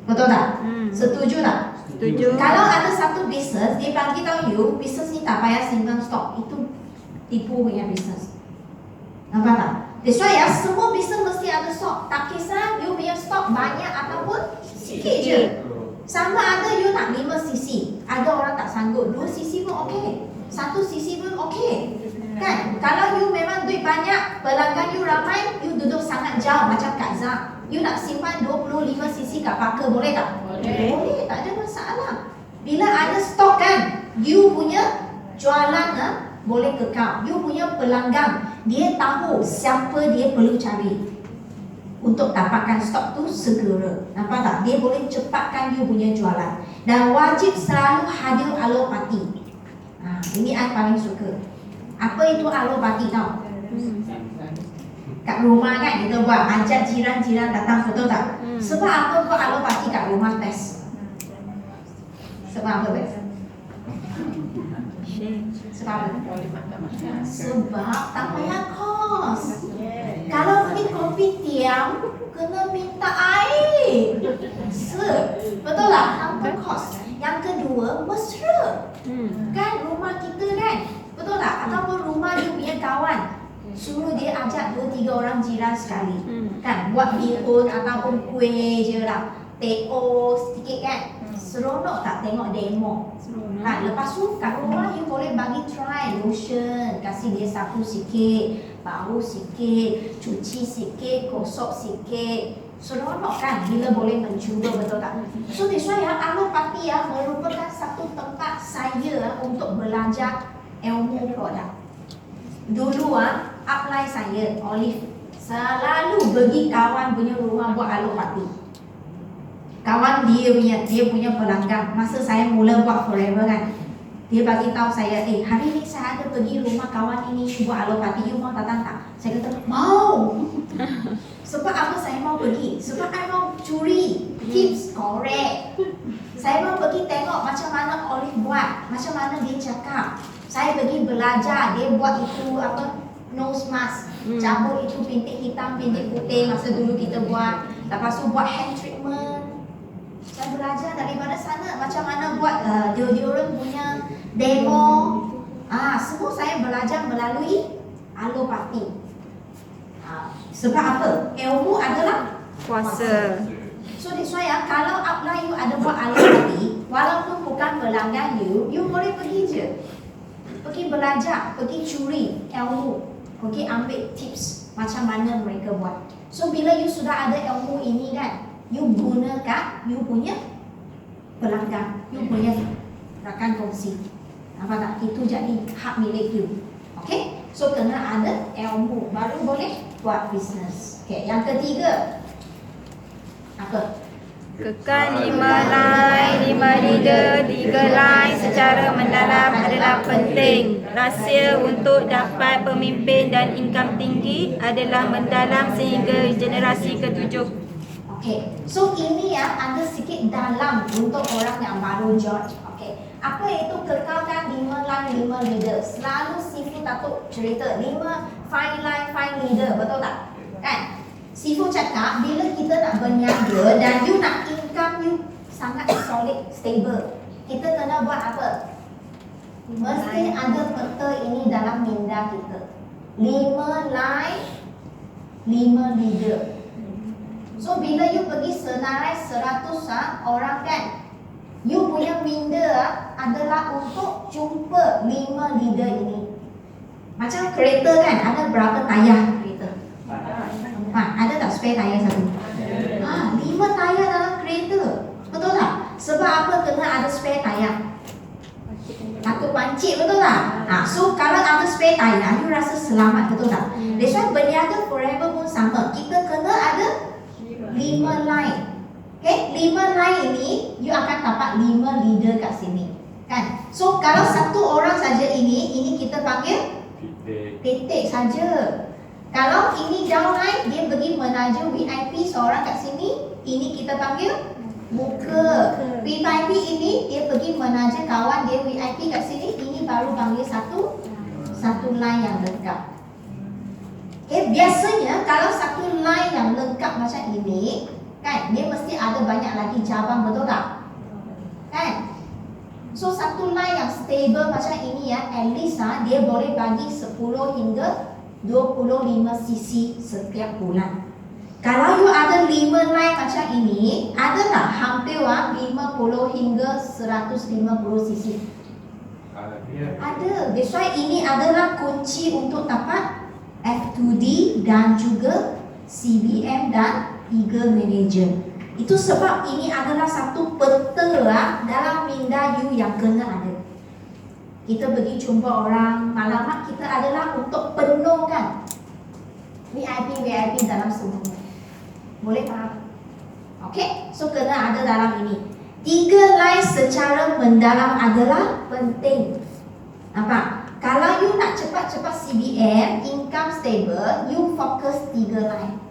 Betul tak? Setuju tak? Setuju. Kalau ada satu bisnes, dia bagi tahu you, bisnes ni tak payah simpan stok. Itu tipu punya bisnes. Nampak tak? That's why semua bisnes mesti ada stok. Tak kisah you punya stok banyak ataupun sikit je. Sama ada you nak 5 cc, ada orang tak sanggup 2 cc pun okey, 1 cc pun okey, kan? Kalau you memang duit banyak, pelanggan you ramai, you duduk sangat jauh macam Kak Zah, you nak simpan 25 cc kat Parker, boleh tak? Boleh, tak ada masalah. Bila ada stok kan, you punya jualan boleh kekal. You punya pelanggan, dia tahu siapa dia perlu cari untuk dapatkan stok tu segera. Nampak tak? Dia boleh cepatkan you punya jualan. Dan wajib selalu hadir alopati. Ini I paling suka. Apa itu alopati tahu? kat rumah kan kita buat ajak jiran-jiran datang, betul tak? Sebab apa buat alo party kat rumah best? Sebab apa best? Sebab apa? Sebab tak payah kos. Kalau pergi kopitiam kena minta air. Betul tak? Tanpa kos. Yang kedua, mesra. Kan rumah kita kan? Betul tak? Ataupun rumah dia punya kawan, suruh dia ajak 2-3 orang jiran sekali. Kan? Buat bihun ataupun kuih je lah. Teh-o sedikit kan? Seronok tak tengok demo? Kan? Lepas tu kat rumah you boleh bagi try lotion, kasih dia sapu sikit, bau sikit, cuci sikit, gosok sikit. Seronok kan bila boleh mencuba, betul tak? So that's why alo party merupakan satu tempat saya untuk belajar ilmu produk. Dulu apply saya Olive selalu pergi kawan punya rumah buat alo party. Kawan dia punya pelanggan. Masa saya mula buat Forever kan, dia bagi tahu saya, hari ni saya ada pergi rumah kawan ini buat alo party, you mau datang tak? Saya kata mau. Sebab apa saya mau pergi? Sebab saya mau curi tips korek. Saya mau pergi tengok macam mana Olive buat, macam mana dia cakap. Saya pergi belajar dia buat itu apa, nose mask, cabut itu pintik hitam, pintik putih masa dulu kita buat. Lepas tu buat hand treatment. Saya belajar daripada sana macam mana buat deodorant punya demo. Semua saya belajar melalui alo party. Sebab apa? Ilmu adalah Kuasa. So that's why kalau apply you ada buat alo party, walaupun bukan pelanggan you boleh pergi je. Pergi belajar, pergi curi ilmu, pergi ambil tips macam mana mereka buat. So bila you sudah ada ilmu ini kan, you gunakan you punya pelanggan, you punya rakan kongsi. Apa tak? Itu jadi hak milik you. Okay? So kena ada ilmu baru boleh buat bisnes. Okay, yang ketiga apa? Kekal 5 line, 5 leader, 3 line secara mendalam adalah penting. Rahsia untuk dapat pemimpin dan income tinggi adalah mendalam sehingga generasi ke-7. Okay, so ini ada sikit dalam untuk orang yang baru join. Okay, apa itu kekalkan 5 line, 5 leader? Selalu Sifu Datuk cerita 5 line, 5 leader, betul tak? Kan? Sifu cakap bila kita nak berniaga dan you nak income you sangat solid, stable, kita kena buat apa? Mesti ada peta ini dalam minda kita. 5 line, 5 leader. So bila you pergi senarai 100 orang kan, you punya minda adalah untuk jumpa 5 leader ini. Macam kereta kan, ada berapa tayar kereta? Ada tak spare tayar satu? 5 tayar dalam kereta. Betul tak? Sebab apa kena ada spare tayar? Takut pancit, betul tak? So kalau ada spare tayar, you rasa selamat, betul tak? That's why berniaga Forever pun sama. Kita kena ada 5 line. Okay, 5 line ini you akan dapat 5 leader kat sini. Kan? So kalau satu orang saja ini kita panggil titik saja. Kalau ini downline, dia pergi menaja VIP seorang kat sini, ini kita panggil muka. VIP ini dia pergi menaja kawan dia VIP kat sini, ini baru panggil satu line yang lengkap. Okay, biasanya kalau satu line yang lengkap macam ini, kan, dia mesti ada banyak lagi cabang, betul tak? Kan? So satu line yang stable macam ini at least dia boleh bagi 10 hingga 25 cc setiap bulan. Kalau you ada 5 line macam ini, ada tak hampir 50 hingga 150 cc? Ada. That's why ini adalah kunci untuk dapat F2D dan juga CBM dan Eagle Manager. Itu sebab ini adalah satu peta dalam minda you yang kena ada. Kita pergi jumpa orang, alamat kita adalah untuk penuhkan VIP dalam semua. Boleh faham? Okay, so kena ada dalam ini. 3 line secara mendalam adalah penting. Nampak? Kalau you nak cepat-cepat CBM, income stable, you fokus 3 line.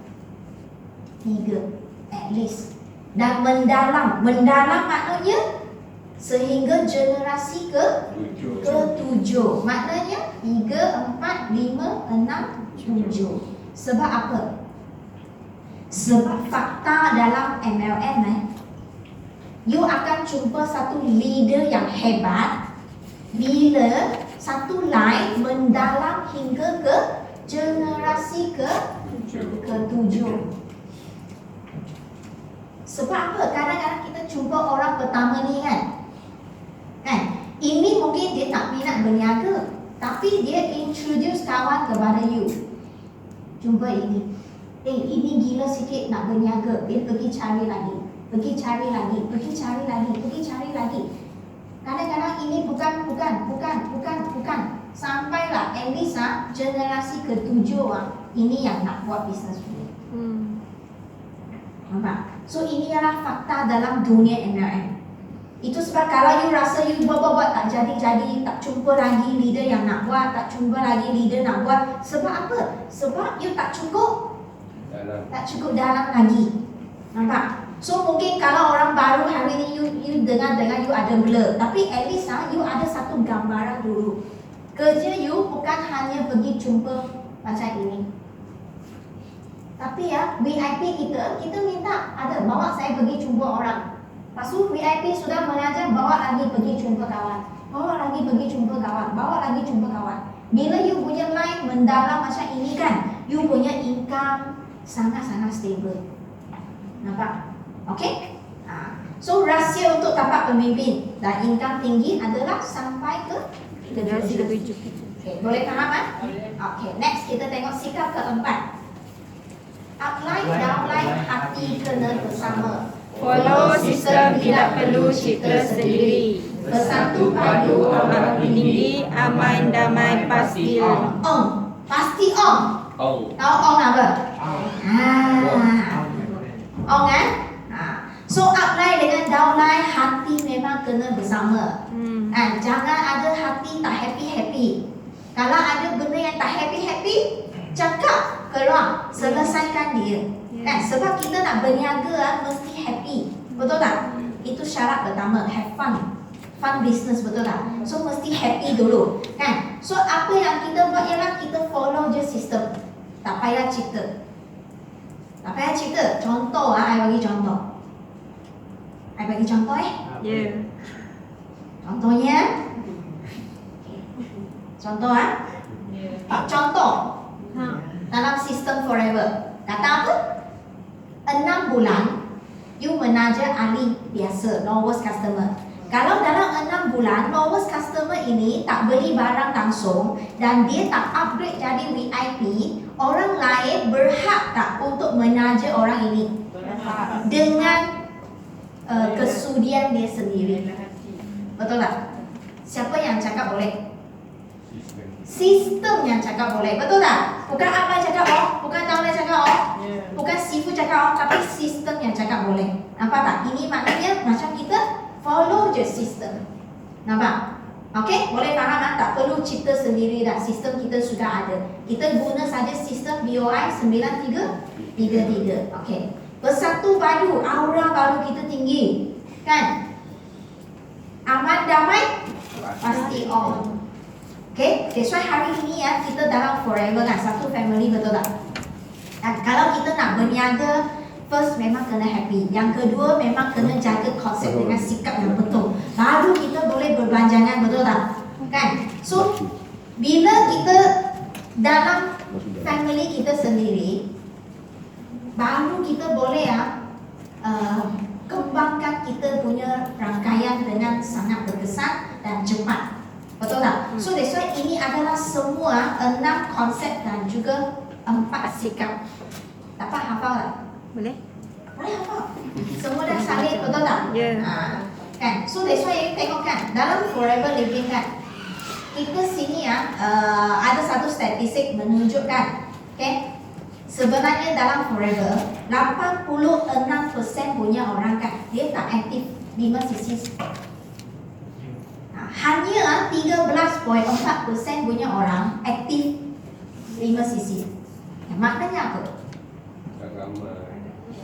3 at least. Dan mendalam. Mendalam maknanya sehingga generasi ke-7. Maknanya 3, 4, 5, 6, 7. Sebab apa? Sebab fakta dalam MLM you akan jumpa satu leader yang hebat bila satu line mendalam hingga ke generasi ke-7. Sebab apa? Kadang-kadang kita jumpa orang pertama ni kan, ini mungkin dia tak minat berniaga, tapi dia introduce kawan kepada you. Jumpa ini, ini gila sikit nak berniaga. Dia pergi cari lagi, pergi cari lagi, pergi cari lagi, pergi cari lagi. Kadang-kadang ini bukan. Sampailah at least generasi ke-7 ini yang nak buat bisnes dulu. Nampak? So ini adalah fakta dalam dunia MLM. Itu sebab kalau you rasa you buat tak jadi-jadi, tak jumpa lagi leader yang nak buat, tak jumpa lagi leader nak buat. Sebab apa? Sebab you tak cukup dalam lagi. Nampak? So mungkin kalau orang baru hari ni you dengar you ada blur, tapi at least you ada satu gambaran dulu. Kerja you bukan hanya pergi jumpa macam ini. Tapi VIP kita minta ada bawa saya pergi jumpa orang. Lepas tu VIP sudah mengajar bawa lagi pergi jumpa kawan, bawa lagi pergi jumpa kawan, bawa lagi jumpa kawan. Bila you punya line mendalam macam ini kan, you punya income sangat-sangat stable. Nampak? Okay? So rahsia untuk tapak pemimpin dan income tinggi adalah sampai ke generasi ke-7. Okay, boleh faham kan? Okay, next kita tengok sikap keempat. Upline, downline, hati kena bersama. Follow sistem, tidak perlu cipta sendiri. Bersatu padu, Amat tinggi, aman, damai, pasti on. Pasti on. Tahu on apa? On kan? So upline dengan downline, hati memang kena bersama. Jangan ada hati tak happy-happy. Kalau ada benda yang tak happy-happy, cakap keluar, selesaikan dia. Kan? Sebab kita nak berniaga mesti happy. Betul tak? Itu syarat pertama, have fun. Fun business, betul tak? So mesti happy dulu. Kan? So apa yang kita buat ialah kita follow je sistem. Tak payah cipta. Tak payah cipta. Contoh I bagi contoh. I bagi contoh Contohnya Contoh dalam sistem forever. Kata apa? 6 bulan you menaja ahli biasa, lowest customer. Kalau dalam 6 bulan lowest customer ini tak beli barang langsung dan dia tak upgrade jadi VIP, orang lain berhak tak untuk menaja orang ini dengan kesudian dia sendiri? Betul tak? Siapa yang cakap boleh? Sistem yang cakap boleh, betul tak? Bukan apa cakap bukan downline cakap bukan sifu cakap tapi sistem yang cakap boleh. Nampak tak? Ini maknanya macam kita follow je sistem. Nampak? Okey, boleh faham tak? Tak perlu cipta sendiri dah. Sistem kita sudah ada. Kita guna saja sistem BOI 9333. Okey. Bersatu padu, aura baru kita tinggi. Kan? Aman damai pasti on. Okay, that's why hari ini kita dalam forever kan, satu family, betul tak? Dan kalau kita nak berniaga, first memang kena happy. Yang kedua memang kena jaga konsep dengan sikap yang betul. Baru kita boleh berbelanjangan, betul tak? Kan? So, bila kita dalam family kita sendiri, baru kita boleh kembangkan kita punya rangkaian dengan sangat berkesan dan cepat. Betul tak? So that's why ini adalah semua 6 konsep dan juga 4 sikap. Dapat hafal tak? Boleh? Boleh hafal. Semua dah salin, betul tak? Ya. Kan? So that's why you tengok kan, dalam forever living kan, kita sini ada satu statistik menunjukkan, okay, sebenarnya dalam forever 86% punya orang kan dia tak aktif 5 sisi. Hanya 13.4% punya orang aktif 5cc. Maknanya apa?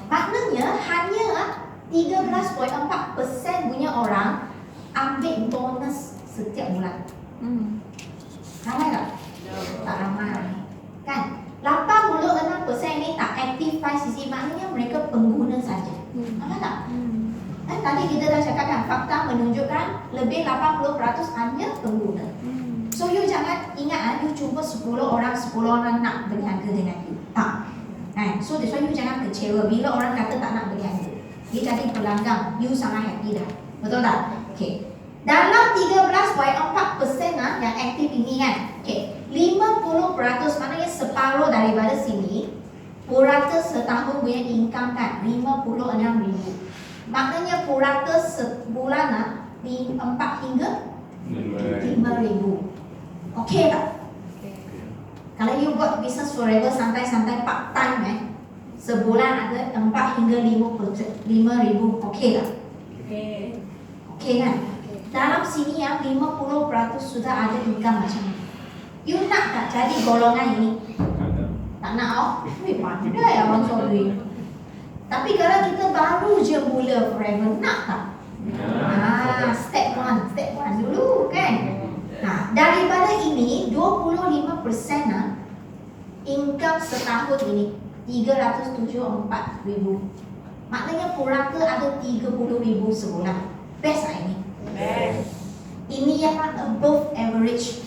Maknanya hanya 13.4% punya orang ambil bonus setiap bulan. Ramai tak? Tak ramai. Kan? 86% ni tak aktif 5cc, maknanya mereka pengguna saja. Nampak tak? Tadi kita dah cakap kan, fakta menunjukkan lebih 80% hanya pengguna. So you jangan ingat you cuba 10 orang nak berniaga dengan you. Tak. So that's why you jangan kecewa bila orang kata tak nak berniaga. Dia jadi pelanggan, you sangat happy dah. Betul tak? Okay. Dalam 13.4% yang aktif ini kan, okay, 50% maknanya separuh daripada sini, purata setahun punya income kan 56,000. Maknanya purata sebulan 4 hingga 5,000. Okey tak? Kalau you buat business forever santai-santai part time sebulan ada 4 hingga 5,000. Okey tak? Okey kan? Dalam sini yang 50% sudah ada income macam ni. You nak tak jadi golongan ini? Tak nak oh? Pandai abang sorry. Tapi kalau kita baru je mula forever, nak tak? Step one dulu kan? Daripada ini 25% income setahun ini 374,000. Maknanya purata ada 30,000 sebulan. Best lah ini. Ini yang above average,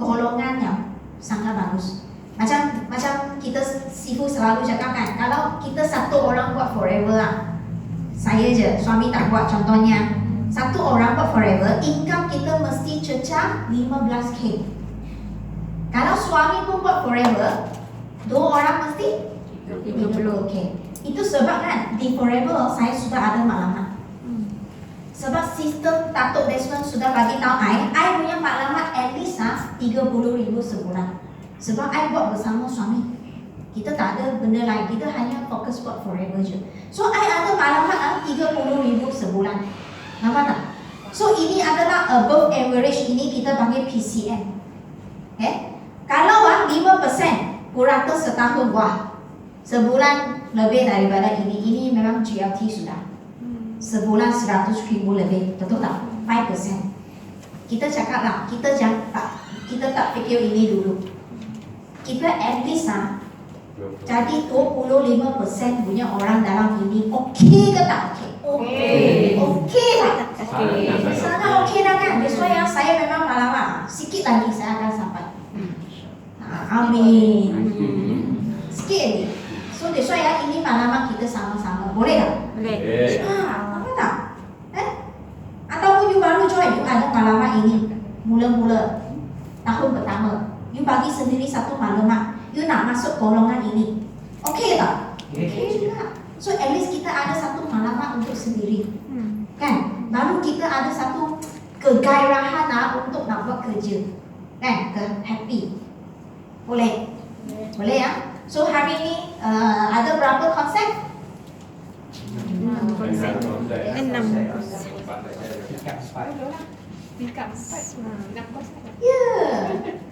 golongan yang sangat bagus. Macam kita Sifu selalu cakap kan, kalau kita satu orang buat forever saya je, suami tak buat contohnya, satu orang buat forever, income kita mesti cecah 15k. Kalau suami pun buat forever, 2 orang mesti 30k. Itu sebab kan di forever saya sudah ada maklumat. Sebab sistem Datuk Desmond sudah bagi tahu I punya maklumat at least 30,000 sebulan. Sebab I buat bersama suami. Kita tak ada benda lain, kita hanya fokus buat forever je. So I ada maklumat 30,000 sebulan. Nampak tak? So ini adalah above average, ini kita panggil PCM. Kalau 5% purata setahun, sebulan lebih daripada ini memang GLT sudah. Sebulan 100,000 lebih, betul tak? 5%. Kita cakap lah, kita tak fikir ini dulu. Kita at least jadi 25% punya orang dalam ini okey ke tak okey? Okey tak? Sangat okey dah kan? That's why saya memang malam sikit lagi saya akan sampai. Amin. Sikit lagi. So that's why ini malam kita sama-sama. Boleh tak? Boleh. Apa tak? Ataupun you baru join, you ada maklumat ini mula-mula tahun pertama, you bagi sendiri satu maklumat, you nak masuk golongan ini, okey tak? Okey juga. So at least kita ada satu maklumat untuk sendiri, kan? Baru kita ada satu kegairahan untuk nak buat kerja, kan? Happy. Boleh? Boleh ya? So hari ini ada berapa konsep? 6. Ya,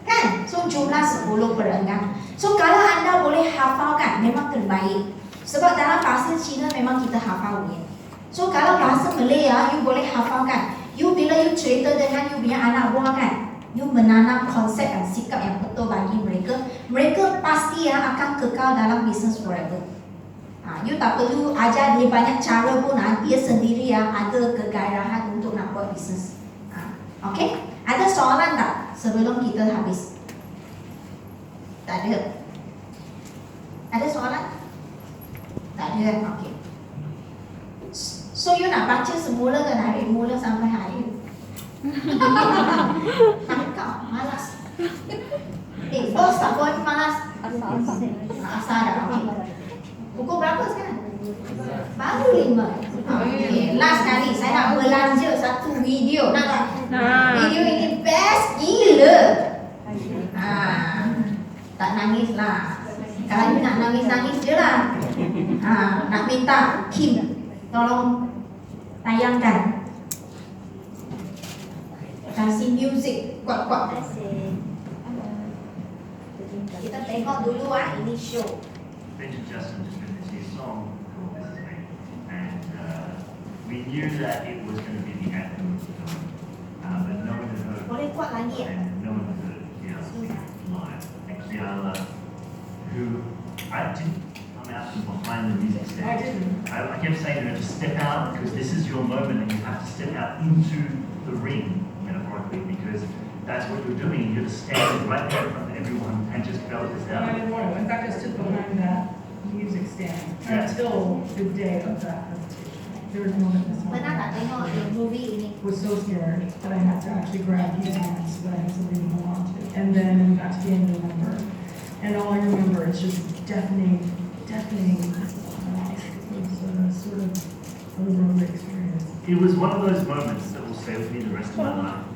kan? So jumlah 10 perenggan. So kalau anda boleh hafalkan, memang terbaik. Sebab dalam bahasa Cina memang kita hafal dia. So kalau bahasa Malay you boleh hafalkan. You bila you cerita dengan you punya anak buah kan, you menanam konsep dan sikap yang betul bagi mereka. Mereka pasti akan kekal dalam business forever. You tak perlu ajar dia banyak cara pun, dia sendiri ada kegairahan untuk nak buat bisnes. Okey? Ada soalan tak sebelum kita habis? Tak ada. Ada soalan? Tak ada. Okey. So you nak baca semula ke dari mula sampai akhir? Takut, malas. Bos tak boleh malas. Asal dah. Okey. Pukul berapa sekarang? Baru 5. Okay. Last kali saya nak belanja satu video. Nak tak? Video ini best gila. Tak nangis lah. Kalau you nak nangis-nangis je lah. Nak minta Kim tolong tayangkan. kasih music kuat-kuat. Kita tengok dulu ini show. Thank you, Justin, just finished his song called This Is Me. And we knew that it was going to be the anthem of the film, but no one had heard Boleh kuat lagi ya? and no one had heard Kiara sing live. And Kiara, who I didn't come out from behind the music stage. I didn't. I kept saying to her, just step out because this is your moment and you have to step out into the ring, metaphorically, because that's what you're doing. You're just standing right there in front of everyone and just belt this And I out. didn't want to. In fact, I stood behind that music stand Yeah. until the day of that presentation. There was a moment in this Pernah tak tengok the movie ini? was so scared that I had to actually grab his hands so that I had something to hold on to. And then we got to the end of the number. And all I remember is just deafening applause. It was sort of a road experience. It was one of those moments that will stay with me the rest of my life.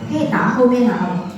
可以打后面拿。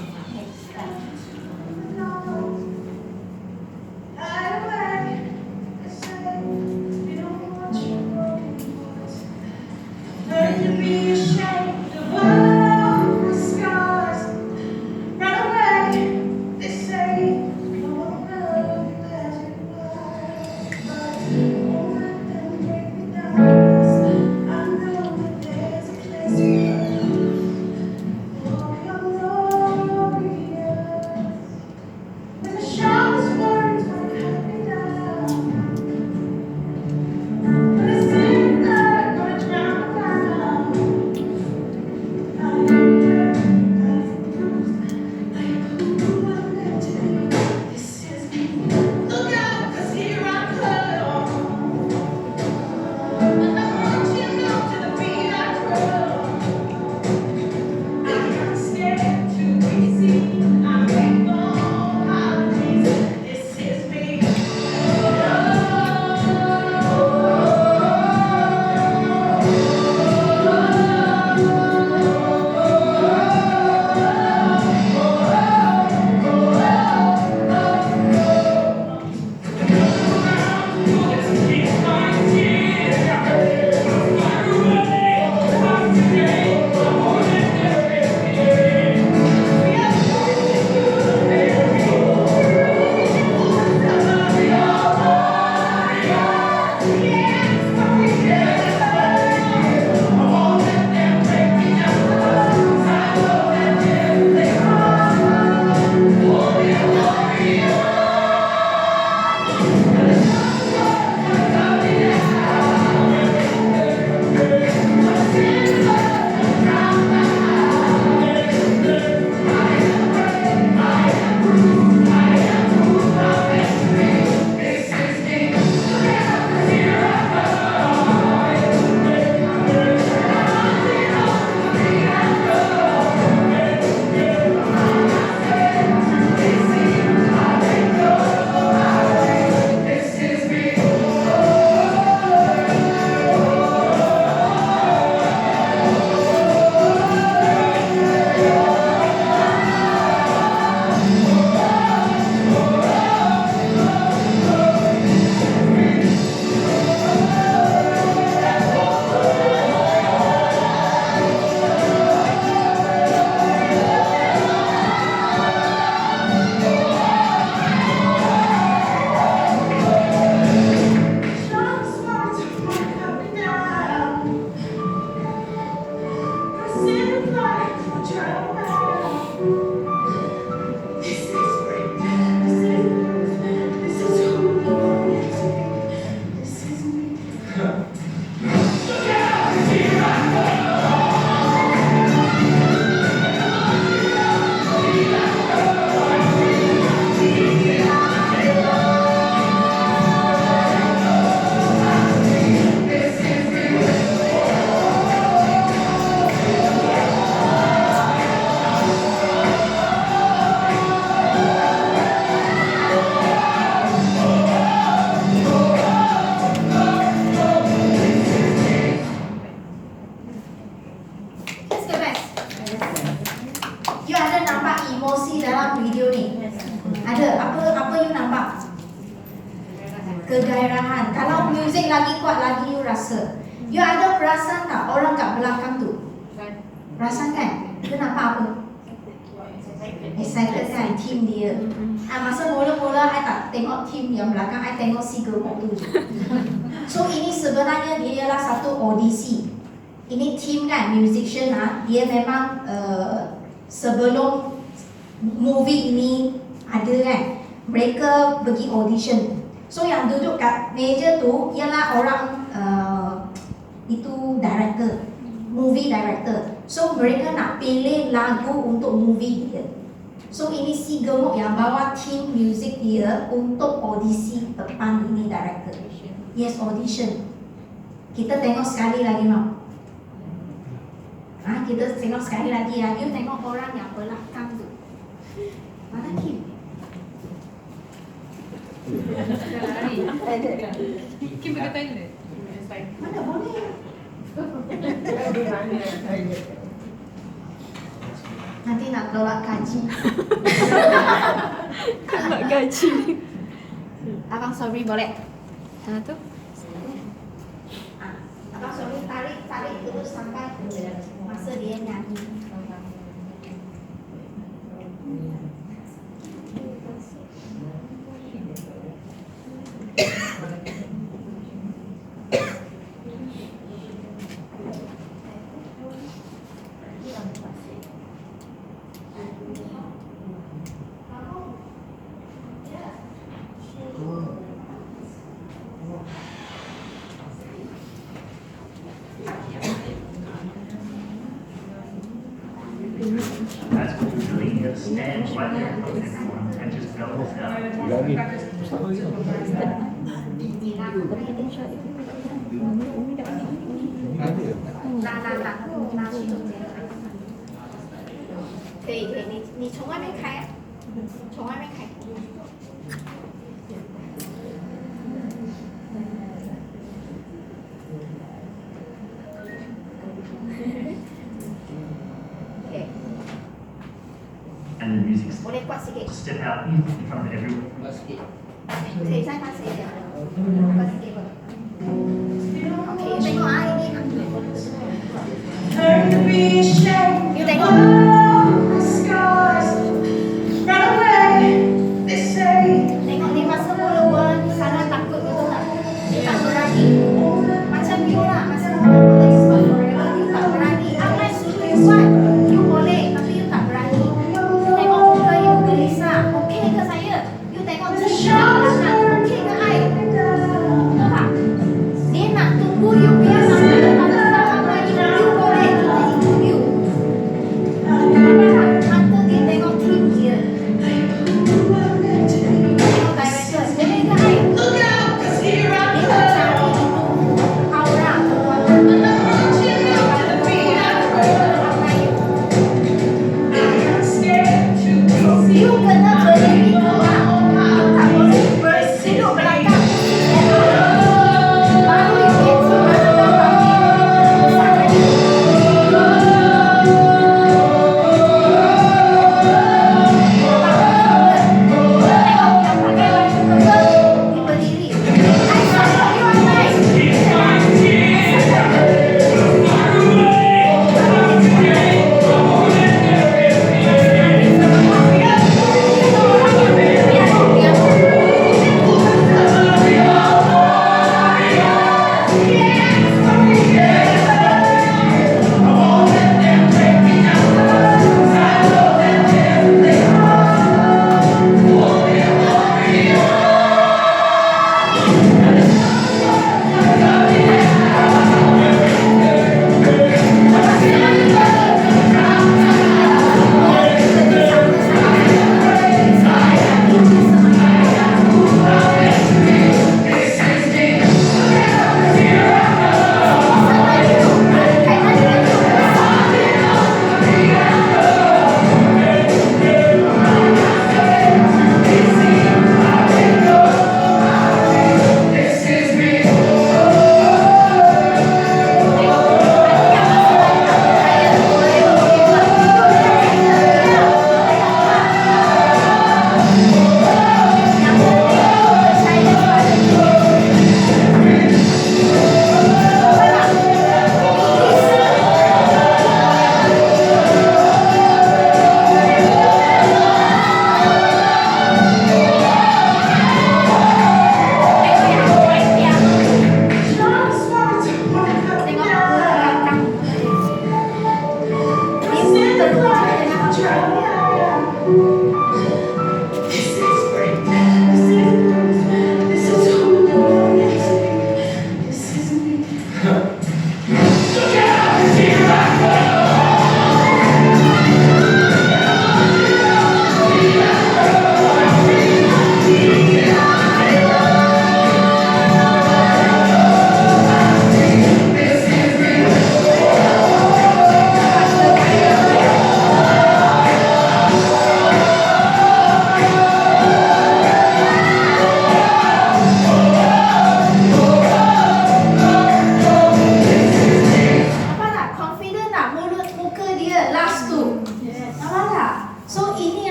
kegairahan. Kalau music lagi kuat lagi you rasa. You ada perasan tak orang kat belakang tu? Perasan kan? Kita nampak apa? Excited kan, team dia. Masa mula-mula I tak tengok team yang belakang, I tengok si gemuk tu je. So ini sebenarnya dia ialah satu audisi. Ini team kan, musician dia memang sebelum movie ini ada kan, mereka pergi audition. So yang duduk kat meja tu ialah orang itu director, movie director. So mereka nak pilih lagu untuk movie dia. So ini si gemuk yang bawa team music dia untuk audisi depan ini director. Yes, audition. Kita tengok sekali lagi mau. Kita tengok sekali lagi ya. You tengok orang yang belakang tu. Mana Kim? Kim berkata ini. Mana boleh? Nanti nak tolak gaji. Nak gaji. Abang sorry boleh? Tu. Abang sorry tarik terus sampai masa dia nyanyi. That's what you're doing. You have to stand right there in front of everyone and just go with that.拿去中间。可以，你从外面开啊，从外面开。Okay. And the music's Boleh kuat sikit. step out in front of everyone. Okey, saya kasih dia. Kuat sikit boleh. Okey, you tengok ini. You tengok. Tengok dia masa mula-mula sangat takut betul tak? Dia tak berani. Macam you lah, masa mula-mula you tak berani. Apa yang suruh you buat? You boleh, tapi you tak berani. Tengok muka you gelisah. Okey ke saya? You tengok dia okey ke I? Betul tak? Dia nak tunggu you biar sampai lepas apa you boleh kita ikut you. Mata dia tengok team dia. Tengok director. Boleh ke I? Dia nak cari itu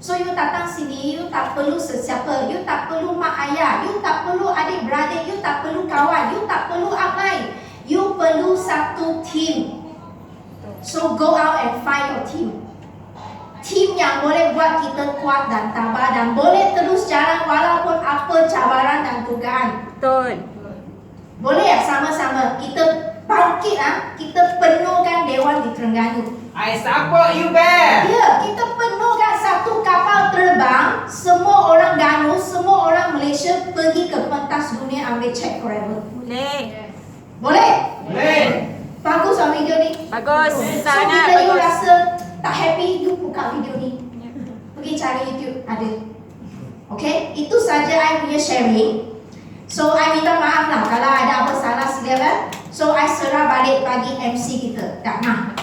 So you datang sini, you tak perlu sesiapa, you tak perlu mak ayah, you tak perlu adik-beradik, you tak perlu kawan, you tak perlu apa. You perlu satu team. So go out and find your team. Team yang boleh buat kita kuat dan tabah dan boleh terus jalan walaupun apa cabaran dan dugaan. Betul. Boleh ya sama-sama kita bangkit kita penuhkan Dewan di Terengganu. I support you, Bear. Ya, kita penuhkan satu kapal terbang, semua orang Ganu, semua orang Malaysia pergi ke pentas dunia ambil check forever. Boleh. Boleh? Boleh. Bagus lah video ni. Bagus. So Sangat bila you bagus. rasa tak happy, you buka video ni. Pergi cari YouTube, ada. Okay, itu saja I punya sharing. So I minta maaf lah kalau ada apa salah silap. So I serah balik bagi MC kita. Tak nah.